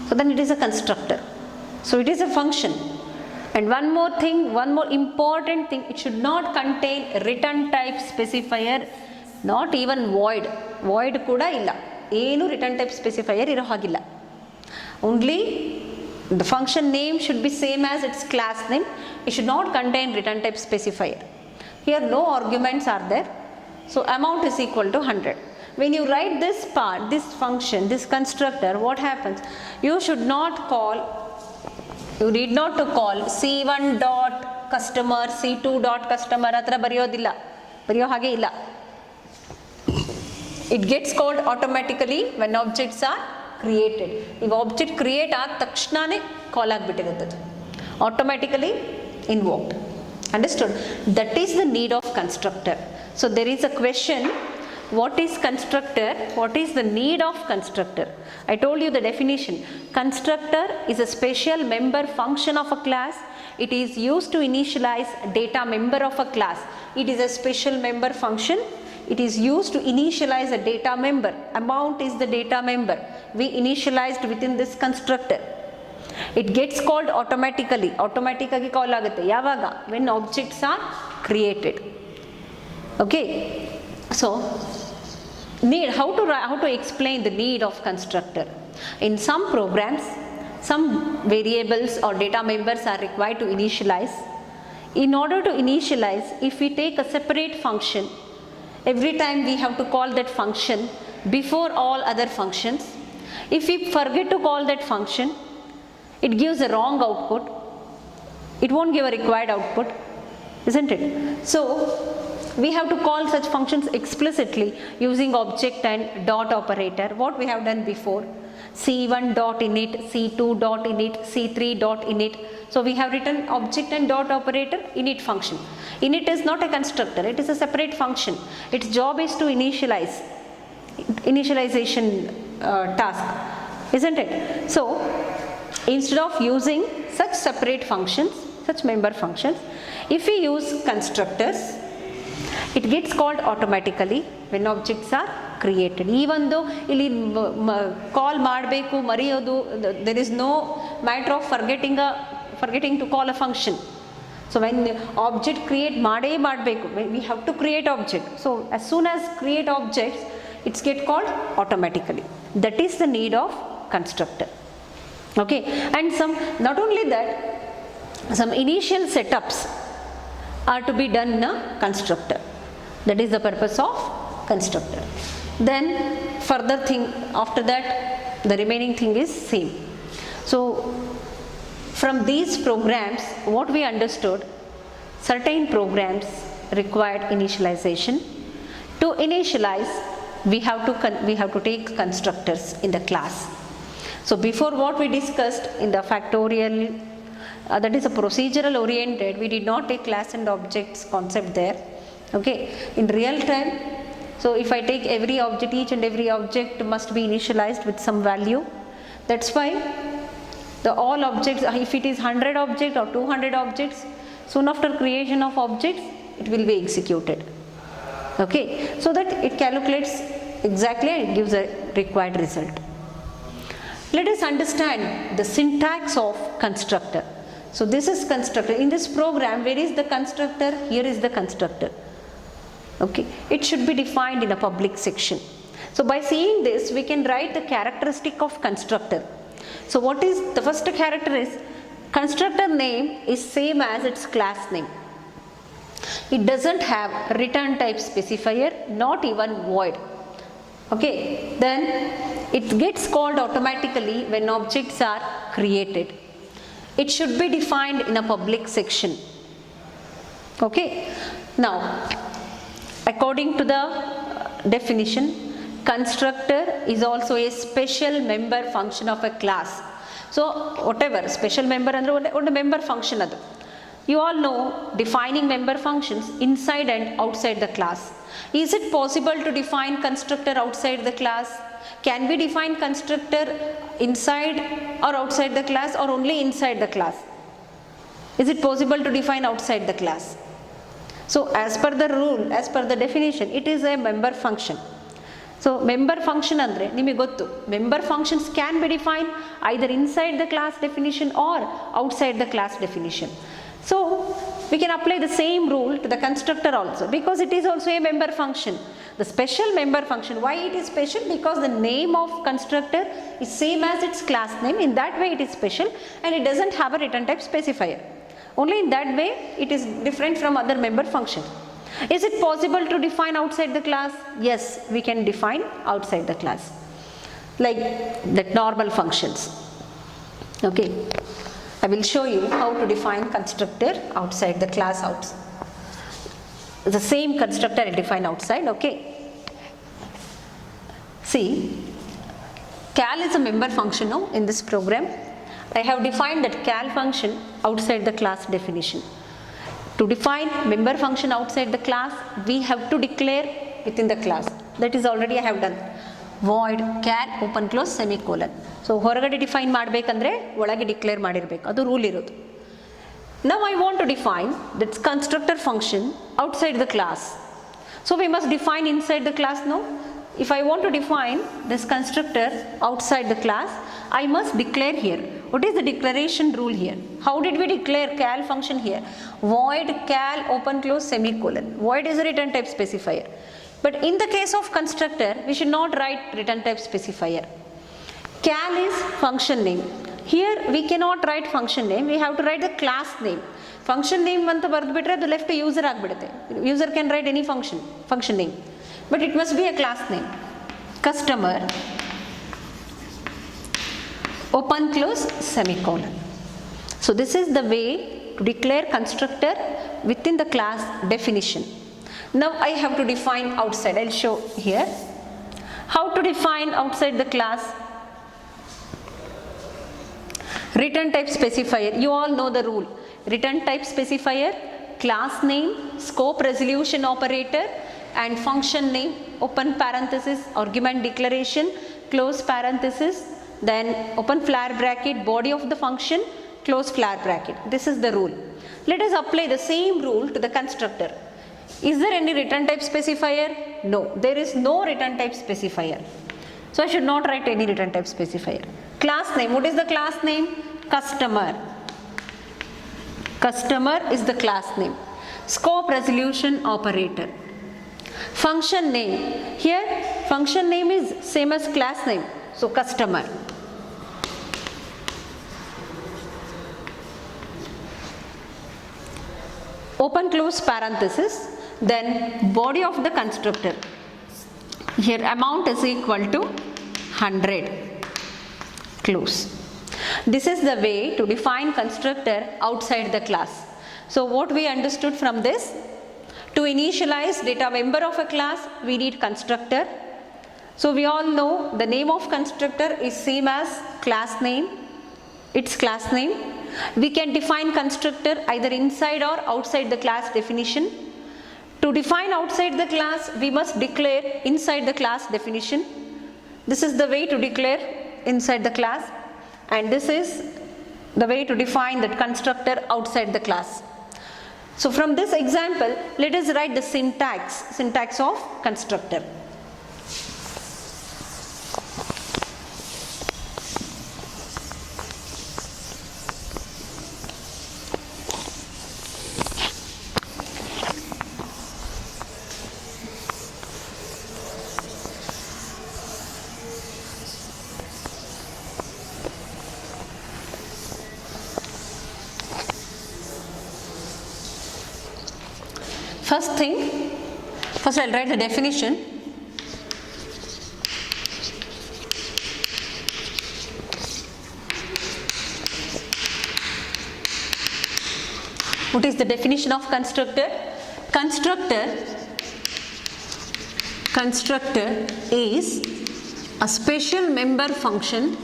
A: so then it is a constructor. So it is a function. And one more thing, one more important thing, it should not contain return type specifier, not even void. Void kuda illa, ಏನು return type specifier ಇರೋ ಹಾಗಿಲ್ಲ. Only the function name should be same as its class name. It should not contain return type specifier. Here no arguments are there, so amount is equal to 100. When you write this part, this function, this constructor, what happens? You should not call, you need not to call c1 dot customer, c2 dot customer atra ಬರೆಯೋದಿಲ್ಲ, ಬರೆಯೋ ಹಾಗೆ ಇಲ್ಲ. It gets called automatically when objects are created. ಈಗ object create ಆದ ತಕ್ಷಣನೇ call ಆಗಿಬಿಟ್ಟಿರುತ್ತದೆ, automatically invoked. Understood? That is the need of constructor. So there is a question, what is constructor, what is the need of constructor? I told you the definition. Constructor is a special member function of a class. It is used to initialize data member of a class. It is a special member function. It is used to initialize a data member. Amount is the data member we initialized within this constructor. It gets called automatically. Automatically call ಆಗುತ್ತೆ ಯಾವಾಗ? When objects are created. Okay, so need, how to explain the need of constructor? In some programs, some variables or data members are required to initialize. In order to initialize, if we take a separate function, every time we have to call that function before all other functions. If we forget to call that function, it gives a wrong output. It won't give a required output. isn't it? So we have to call such functions explicitly using object and dot operator, what we have done before. C1 dot init, C2 dot init, C3 dot init. So we have written object and dot operator init function. Init is not a constructor, it is a separate function. Its job is to initialization task, isn't it? So instead of using such separate functions, such member functions, if we use constructors, it gets called automatically when objects are created. Even though ಇಲ್ಲಿ call ಮಾಡಬೇಕು ಮರೆಯೋದು, there is no matter of forgetting to call a function. So when object create ಮಾಡಬೇಕು, we have to create object. So as soon as create objects, it's get called automatically. That is the need of constructor. Okay, and not only that, some initial setups are to be done in a constructor. That is the purpose of constructor. Then further thing after that, the remaining thing is same. So from these programs, what we understood, certain programs required initialization. To initialize, we have to take constructors in the class. So before, what we discussed in the factorial, that is a procedural oriented, we did not take class and objects concept there. Okay, in real time, so if I take every object, each and every object must be initialized with some value. That's why the all objects, if it is 100 objects or 200 objects, soon after creation of objects, it will be executed. Okay, so that it calculates exactly and it gives a required result. Let us understand the syntax of constructor. So this is constructor. In this program, where is the constructor? Here is the constructor. Okay, it should be defined in a public section. So by seeing this, we can write the characteristic of constructor. So what is the first character is constructor name is same as its class name. It doesn't have return type specifier, not even void. Okay, then it gets called automatically when objects are created. It should be defined in a public section. Okay, now according to the definition, constructor is also a special member function of a class. So whatever special member andre one member function adu. You all know defining member functions inside and outside the class. Is it possible to define constructor outside the class? Can we define constructor inside or outside the class, or only inside the class? Is it possible to define outside the class? So as per the rule, as per the definition, it is a member function. So member function andre nimage gottu, member functions can be defined either inside the class definition or outside the class definition. So we can apply the same rule to the constructor also, because it is also a member function. The special member function, why it is special? Because the name of constructor is same as its class name. In that way it is special, and it doesn't have a return type specifier. Only in that way it is different from other member functions. Is it possible to define outside the class? Yes, we can define outside the class, like the normal functions. Okay, I will show you how to define constructor outside the class. The same constructor I define outside. Okay, see, cal is a member function. No, in this program I have defined that cal function outside the class definition. To define member function outside the class, we have to declare within the class. That is already I have done. Void cal open close semicolon. So ಹೊರಗಡೆ define ಮಾಡಬೇಕಂದ್ರೆ ಒಳಗೆ declare ಮಾಡಿರಬೇಕು, ಅದು rule ಇರೋದು. Now I want to define this constructor function outside the class. So we must define inside the class. No, if I want to define this constructor outside the class, I must declare here. What is the declaration rule here? How did we declare cal function here? Void cal open close semicolon. Void is a return type specifier. But in the case of constructor, we should not write return type specifier. Cal is function name. Here we cannot write function name, we have to write the class name. Function name anta bardu bitre adu left user agbidutte. User can write any function name, but it must be a class name. Customer open close semicolon. So this is the way to declare constructor within the class definition. Now I have to define outside. I'll show here. How to define outside the class? Return type specifier. You all know the rule. Return type specifier, class name, scope resolution operator, and function name, open parenthesis, argument declaration, close parenthesis, then open flare bracket, body of the function, close flare bracket. This is the rule. Let us apply the same rule to the constructor. Is there any return type specifier? No, there is no return type specifier. So I should not write any return type specifier. Class name, what is the class name? Customer. Customer is the class name. Scope resolution operator. Function name, here function name is same as class name, so customer. Open close parenthesis, then body of the constructor. Here amount is equal to 100, close. This is the way to define constructor outside the class. So what we understood from this? To initialize data member of a class, we need constructor. So we all know the name of constructor is same as class name, its class name. We can define constructor either inside or outside the class definition. To define outside the class, we must declare inside the class definition. This is the way to declare inside the class, and this is the way to define that constructor outside the class. So from this example, let us write the syntax of constructor. First I'll write the definition. What is the definition of constructor? Constructor is a special member function,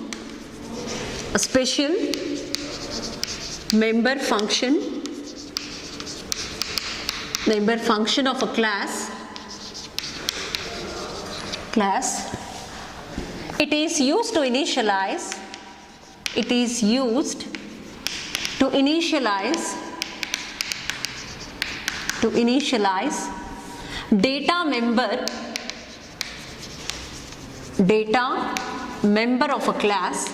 A: member function of a class. It is used to initialize data member of a class.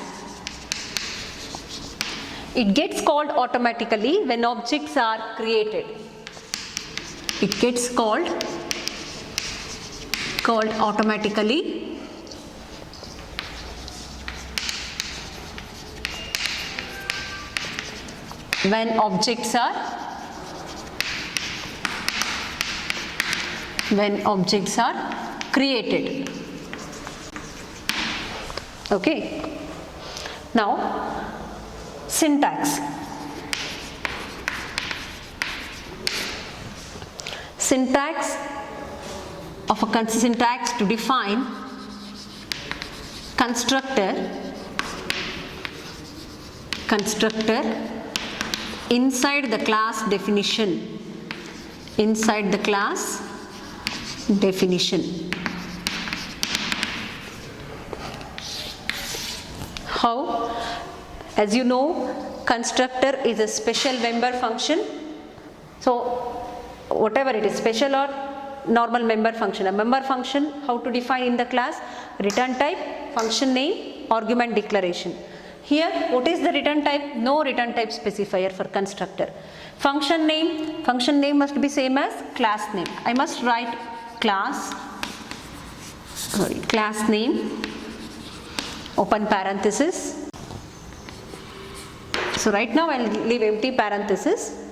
A: It gets called automatically when objects are created. It gets called automatically when objects are created. Okay. Now syntax. Syntax to define constructor inside the class definition. How? As you know, constructor is a special member function. So whatever it is, special or normal member function. A member function, how to define in the class? Return type, function name, argument declaration. Here, what is the return type? No return type specifier for constructor. Function name must be same as class name. I must write class name, open parenthesis. So right now I will leave empty parenthesis.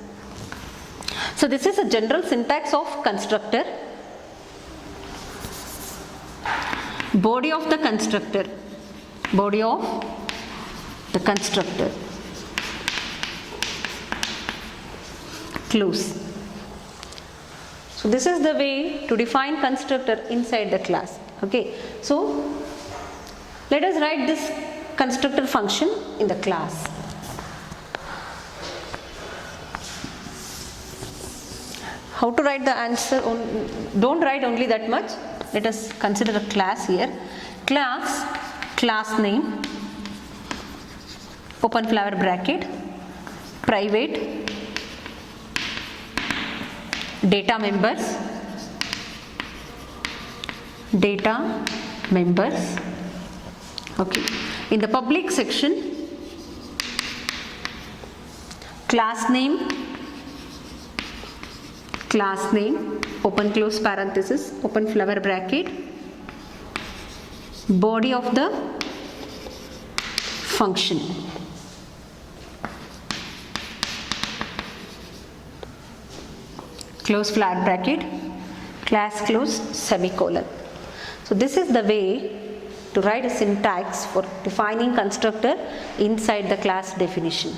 A: So this is a general syntax of constructor. Body of the constructor. close. So this is the way to define constructor inside the class. Okay, so let us write this constructor function in the class. How to write the answer? Don't write only that much. Let us consider a class here. Class name, open flower bracket, private, data members, okay. In the public section, class name, open close parenthesis, open flower bracket, body of the function, close flower bracket, class close, semicolon. So this is the way to write a syntax for defining constructor inside the class definition.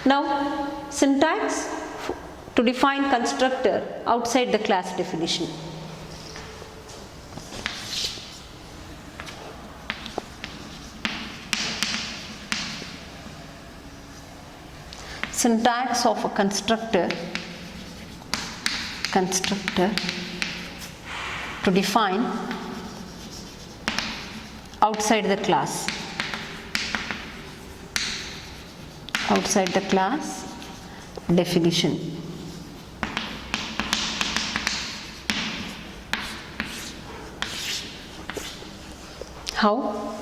A: Now, syntax to define constructor outside the class definition. Syntax of a constructor to define outside the class. Outside the class definition. How?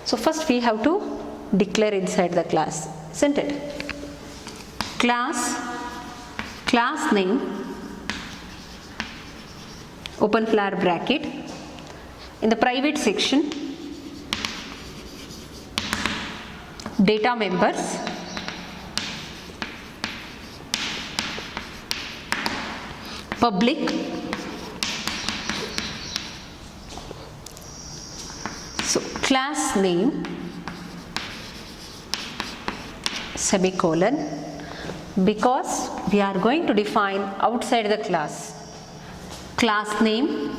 A: So first we have to declare inside the class, isn't it? Class name, open flower bracket. In the private section, data members, public, so class name, semicolon, because we are going to define outside the class. Class name,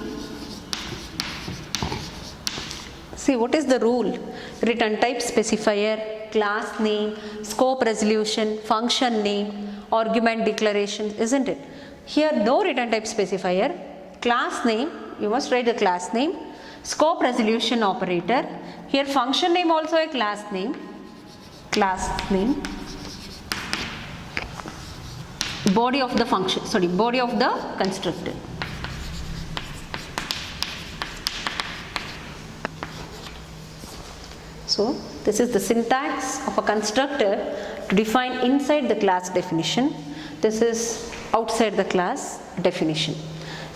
A: see what is the rule? Return type specifier, class name, scope resolution, function name, argument declaration, isn't it? Here no return type specifier, class name, you must write the class name, scope resolution operator, here function name also a class name, body of the function, body of the constructor. So this is the syntax of a constructor to define inside the class definition. This is outside the class definition.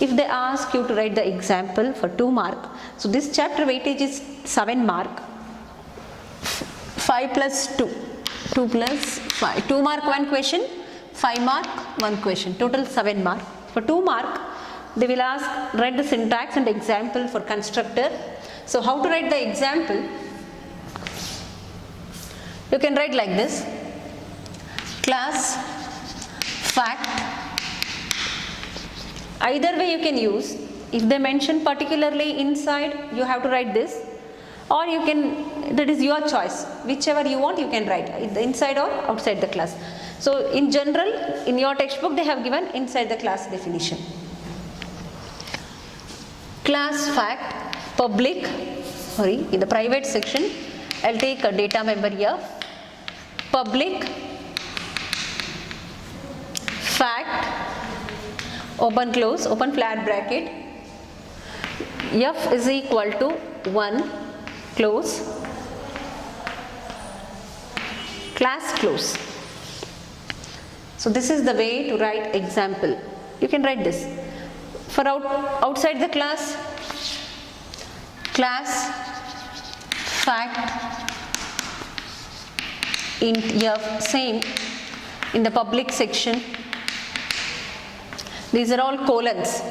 A: If they ask you to write the example for 2 mark, so this chapter weightage is 7 mark, 5 plus 2, 2 plus 5, 2 mark 1 question, 5 mark 1 question, total 7 mark. For 2 mark, they will ask write the syntax and example for constructor. So how to write the example? You can write like this: class fact. Either way you can use. If they mention particularly inside, you have to write this, or you can, that is your choice, whichever you want you can write, inside or outside the class. So in general, in your textbook they have given inside the class definition. Class fact, public, in the private section, I'll take a data member here, public fact, open close, open flat bracket, f is equal to 1, close, class close. So this is the way to write example. You can write this. For outside the class, class fact int f, same. In the public section, these are all colons.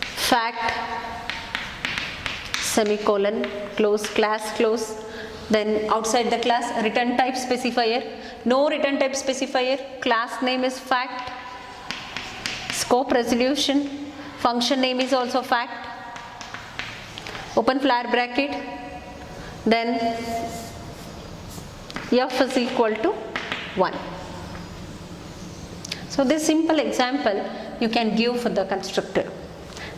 A: Fact, semicolon, close, class close, Then outside the class, return type specifier, no return type specifier, class name is fact, scope resolution, function name is also fact, open flare bracket, then f is equal to 1. So this simple example you can give for the constructor.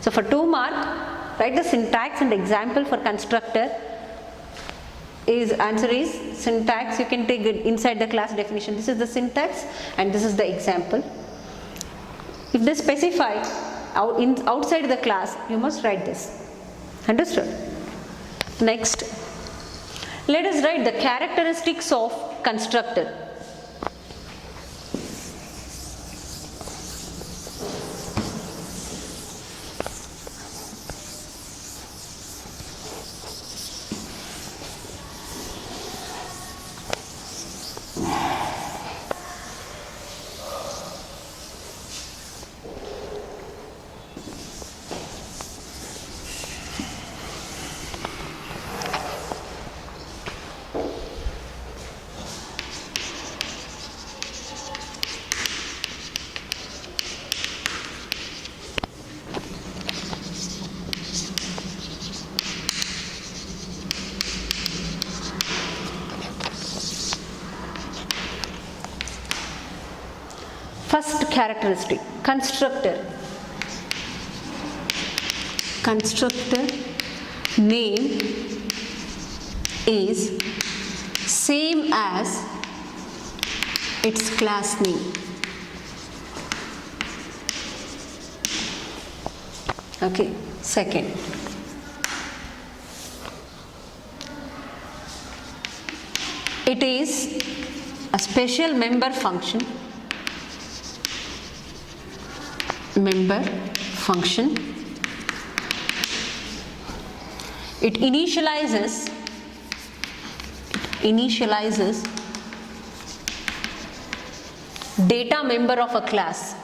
A: So for 2 mark, write the syntax and example for constructor. Is answer is syntax. You can take it inside the class definition. This is the syntax and this is the example. If they specify outside the class, you must write this. Understood? Next, let us write the characteristics of constructor. First characteristic, constructor. Constructor name is same as its class name. Okay, second. It is a special member function. It initializes data member of a class.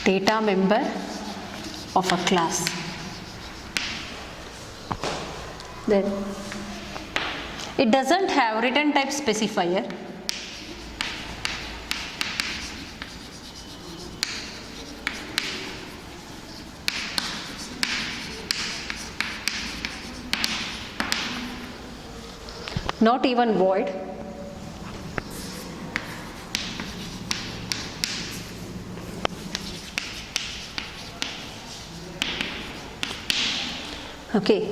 A: Data member of a class. Then it doesn't have return type specifier. Not even void. Okay.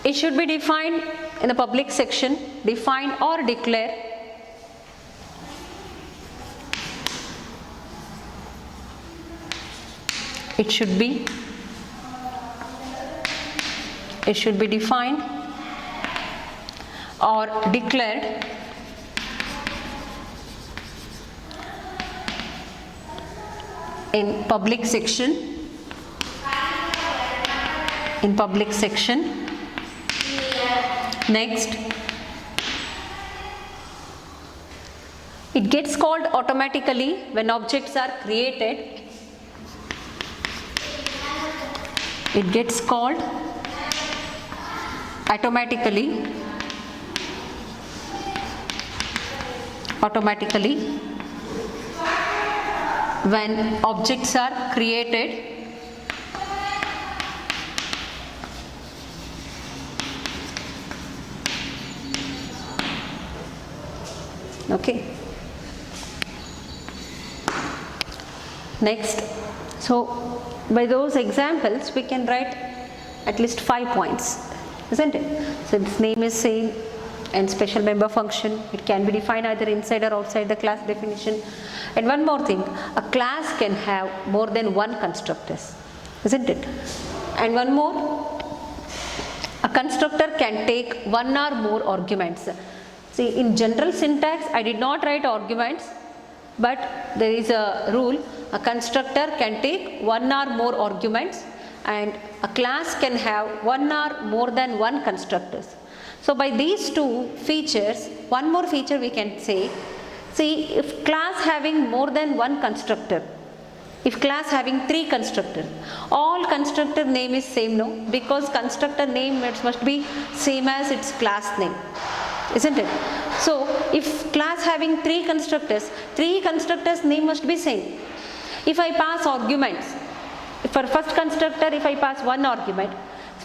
A: It should be defined in the public section, define or declare. It should be defined or declared in public section. Next, it gets called automatically when objects are created. It gets called automatically when objects are created. Okay. Next, so by those examples we can write at least 5 points, isn't it? So its name is same and special member function. It can be defined either inside or outside the class definition. And one more thing, a class can have more than one constructors, isn't it? And one more, a constructor can take one or more arguments. See, in general syntax I did not write arguments, but there is a rule, a constructor can take one or more arguments and a class can have one or more than one constructors. So by these two features, one more feature we can say, see, if class having more than one constructor, If class having 3 constructor, all constructor name is same, no? Because constructor name must be same as its class name, isn't it? So if class having 3 constructors name must be same. If I pass arguments, for first constructor if I pass 1 argument,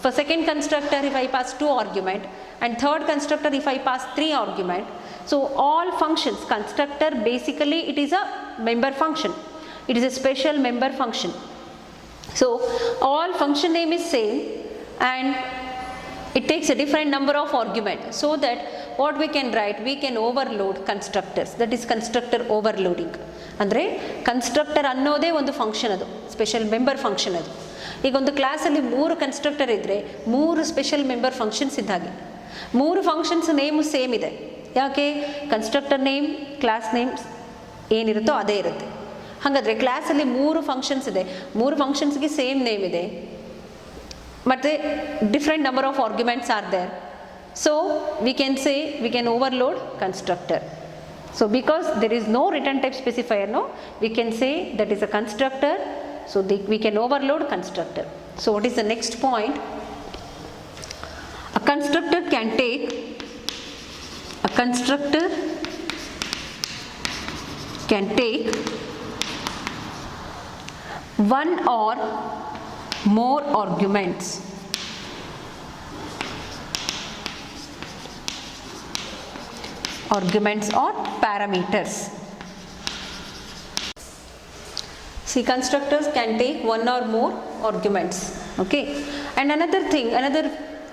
A: for second constructor if I pass 2 argument, and third constructor if I pass 3 argument, so all functions, constructor basically it is a member function, it is a special member function. So all function name is same and it takes a different number of arguments, so that what we can write, we can overload constructors, that is constructor overloading. ಅಂದರೆ constructor ಅನ್ನೋದೇ ಒಂದು function, ಅದು special member function. ಅದು ಈಗ ಒಂದು ಕ್ಲಾಸಲ್ಲಿ 3 constructor ಇದ್ದರೆ 3 special member functions ಇದ್ದಾಗೆ. 3 ಫಂಕ್ಷನ್ಸ್ ನೇಮು ಸೇಮ್ ಇದೆ, ಯಾಕೆ? ಕನ್ಸ್ಟ್ರಕ್ಟರ್ ನೇಮ್ ಕ್ಲಾಸ್ ನೇಮ್ ಏನಿರುತ್ತೋ ಅದೇ ಇರುತ್ತೆ. ಹಾಗಾದರೆ ಕ್ಲಾಸಲ್ಲಿ 3 ಫಂಕ್ಷನ್ಸ್ ಇದೆ, 3 ಫಂಕ್ಷನ್ಸ್ಗೆ ಸೇಮ್ ನೇಮ್ ಇದೆ, ಮತ್ತು different number of arguments are there. So we can say we can overload constructor. So because there is no return type specifier, no, we can say that is a constructor. So we can overload constructor. So what is the next point? A constructor can take one or more arguments. Arguments or parameters. See, constructors can take 1 or more arguments. Okay, and another thing, another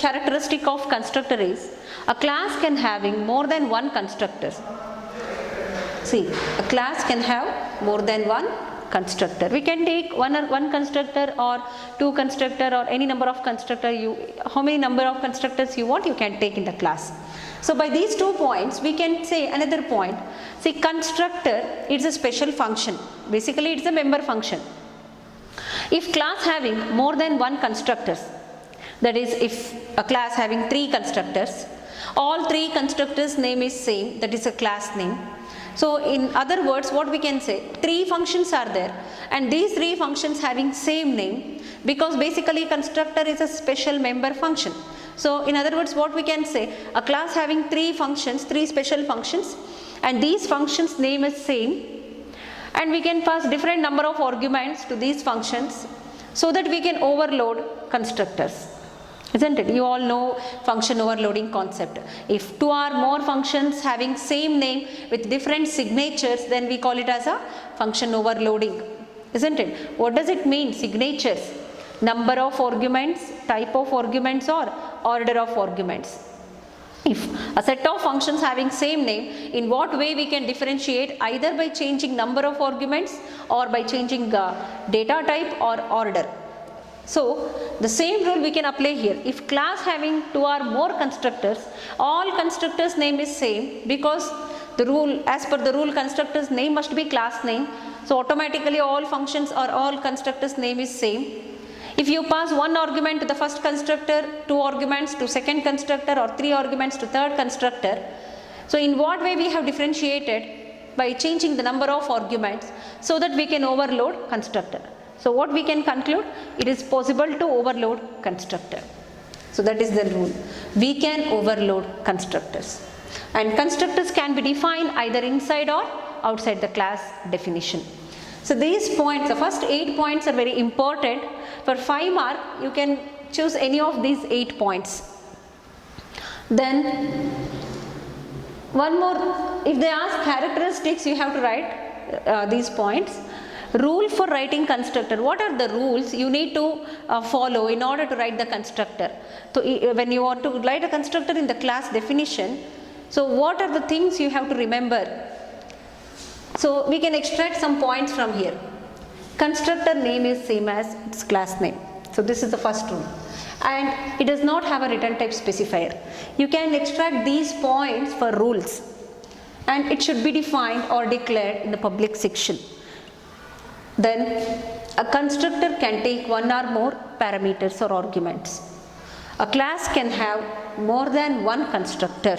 A: characteristic of constructor is a class can having more than 1 constructors. See, a class can have more than 1 constructor. We can take one constructor or 2 constructor or any number of constructor. How many number of constructors you want, you can take in the class. So by these 2 points we can say another point. See, constructor is a special function, basically it's a member function. If class having more than 1 constructors, that is if a class having 3 constructors, all 3 constructors name is same, that is a class name. So in other words, what we can say, 3 functions are there and these 3 functions having same name, because basically constructor is a special member function. So in other words, what we can say, a class having 3 functions, 3 special functions, and these functions name is same, and we can pass different number of arguments to these functions, so that we can overload constructors, isn't it? You all know function overloading concept. If 2 or more functions having same name with different signatures, then we call it as a function overloading, isn't it? What does it mean, signatures? Number of arguments, type of arguments, or order of arguments. If a set of functions having same name, in what way we can differentiate? Either by changing number of arguments or by changing data type or order. So the same rule we can apply here. If class having 2 or more constructors, all constructors name is same, because the rule, as per the rule, constructors name must be class name. So automatically all functions or all constructors name is same. If you pass 1 argument to the first constructor, 2 arguments to second constructor, or 3 arguments to third constructor, so in what way we have differentiated? By changing the number of arguments, so that we can overload constructor. So what we can conclude? It is possible to overload constructor. So that is the rule. We can overload constructors, and constructors can be defined either inside or outside the class definition. So these points, the first 8 points are very important. For 5 mark, you can choose any of these 8 points. Then one more, if they ask characteristics, you have to write these points. Rule for writing constructor. What are the rules you need to follow in order to write the constructor? So when you want to write a constructor in the class definition, so what are the things you have to remember? So we can extract some points from here. Constructor name is same as its class name. So this is the first rule, and it does not have a return type specifier. You can extract these points for rules, and it should be defined or declared in the public section. Then a constructor can take 1 or more parameters or arguments. A class can have more than 1 constructor.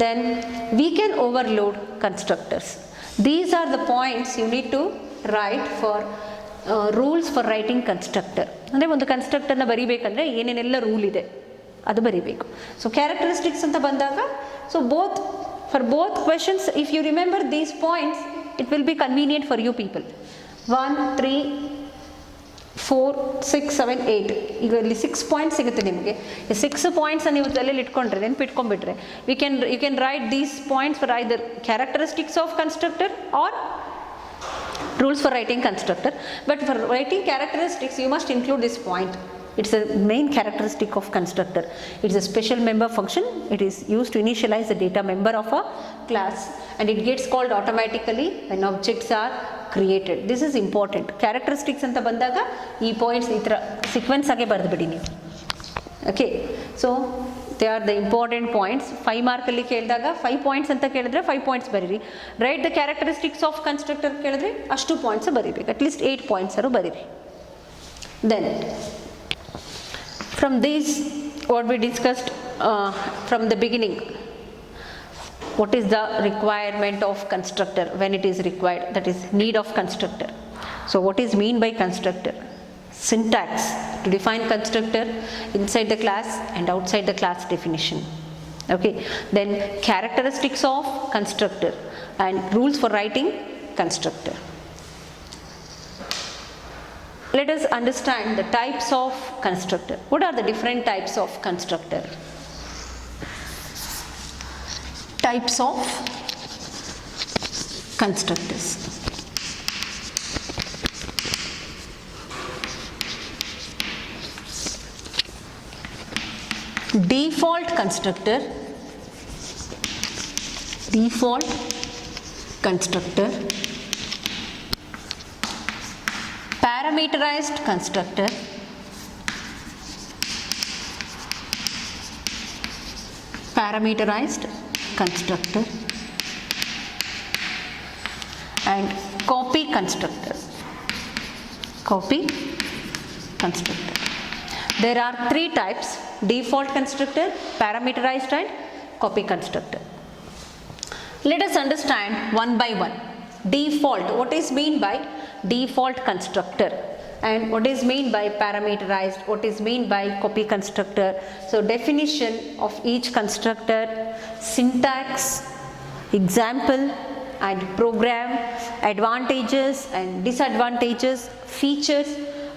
A: Then we can overload constructors. These are the points you need to write for rules for writing constructor. ಅಂದರೆ ಒಂದು ಕನ್ಸ್ಟ್ರಕ್ಟರ್ನ ಬರಿಬೇಕಂದ್ರೆ ಏನೇನೆಲ್ಲ rule ಇದೆ ಅದು ಬರಿಬೇಕು. So characteristics ಅಂತ ಬಂದಾಗ, so for both questions if you remember these points it will be convenient for you people. 1 3 4 6 7 8 ಈಗ ಇಲ್ಲಿ 6 ಪಾಯಿಂಟ್ಸ್ ಸಿಗುತ್ತೆ ನಿಮಗೆ. ಈ 6 ಪಾಯಿಂಟ್ಸ್ ನೀವು ತಲೆಯಲ್ಲಿ ಇಟ್ಕೊಂಡ್ರೆ, ನೆನ್ಪಿಟ್ಕೊಂಡ್ಬಿಟ್ರೆ, you can write these points for either characteristics of constructor or rules for writing constructor. But for writing characteristics you must include this point. It's a main characteristic of constructor. It's a special member function. It is used to initialize the data member of a class and it gets called automatically when objects are created. This is important. Characteristics anta bandaga ee points itra sequence age bardu ನೀವು. Okay, so they are the important points. 5 mark ಅಲ್ಲಿ ಕೇಳಿದಾಗ 5 points ಅಂತ ಕೇಳಿದ್ರೆ 5 points ಬರೀರಿ. Write the characteristics of constructor ಕೇಳಿದ್ರೆ ಅಷ್ಟು points ಬರೀಬೇಕು, at least 8 points ಅರು ಬರೀರಿ. Then from these what we discussed from the beginning, what is the requirement of constructor when it is required, that is need of constructor. So what is mean by constructor? Syntax to define constructor inside the class and outside the class definition. Okay, then characteristics of constructor and rules for writing constructor. Let us understand the types of constructor. What are the different types of constructor? Types of constructors. Default constructor, parameterized constructor, and copy constructor. There are 3 types: default constructor, parameterized and copy constructor. Let us understand one by one. Default, what is mean by default constructor and what is mean by parameterized, what is mean by copy constructor. So definition of each constructor, syntax, example and program, advantages and disadvantages, features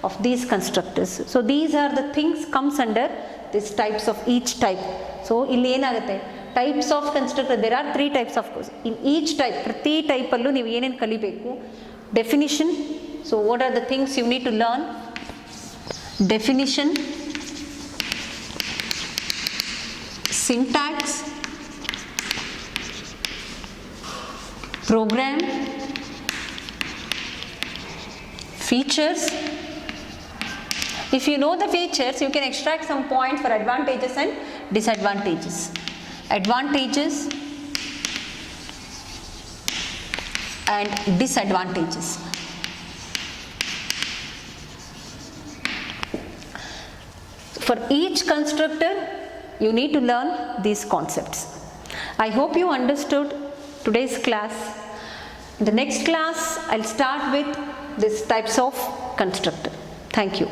A: of these constructors. So these are the things comes under these types of each type. So ಇಲ್ಲಿ ಏನಾಗುತ್ತೆ, types of constructor, there are 3 types of course. In each type, ಪ್ರತಿ type ಅಲ್ಲೂ ನೀವು ಏನೇನು ಕಲಿಬೇಕು? Definition. So what are the things you need to learn? Definition, syntax, program, features. If you know the features, you can extract some points for advantages and disadvantages. Advantages and disadvantages. For each constructor, you need to learn these concepts. I hope you understood today's class. In the next class, I'll start with these types of constructor. Thank you.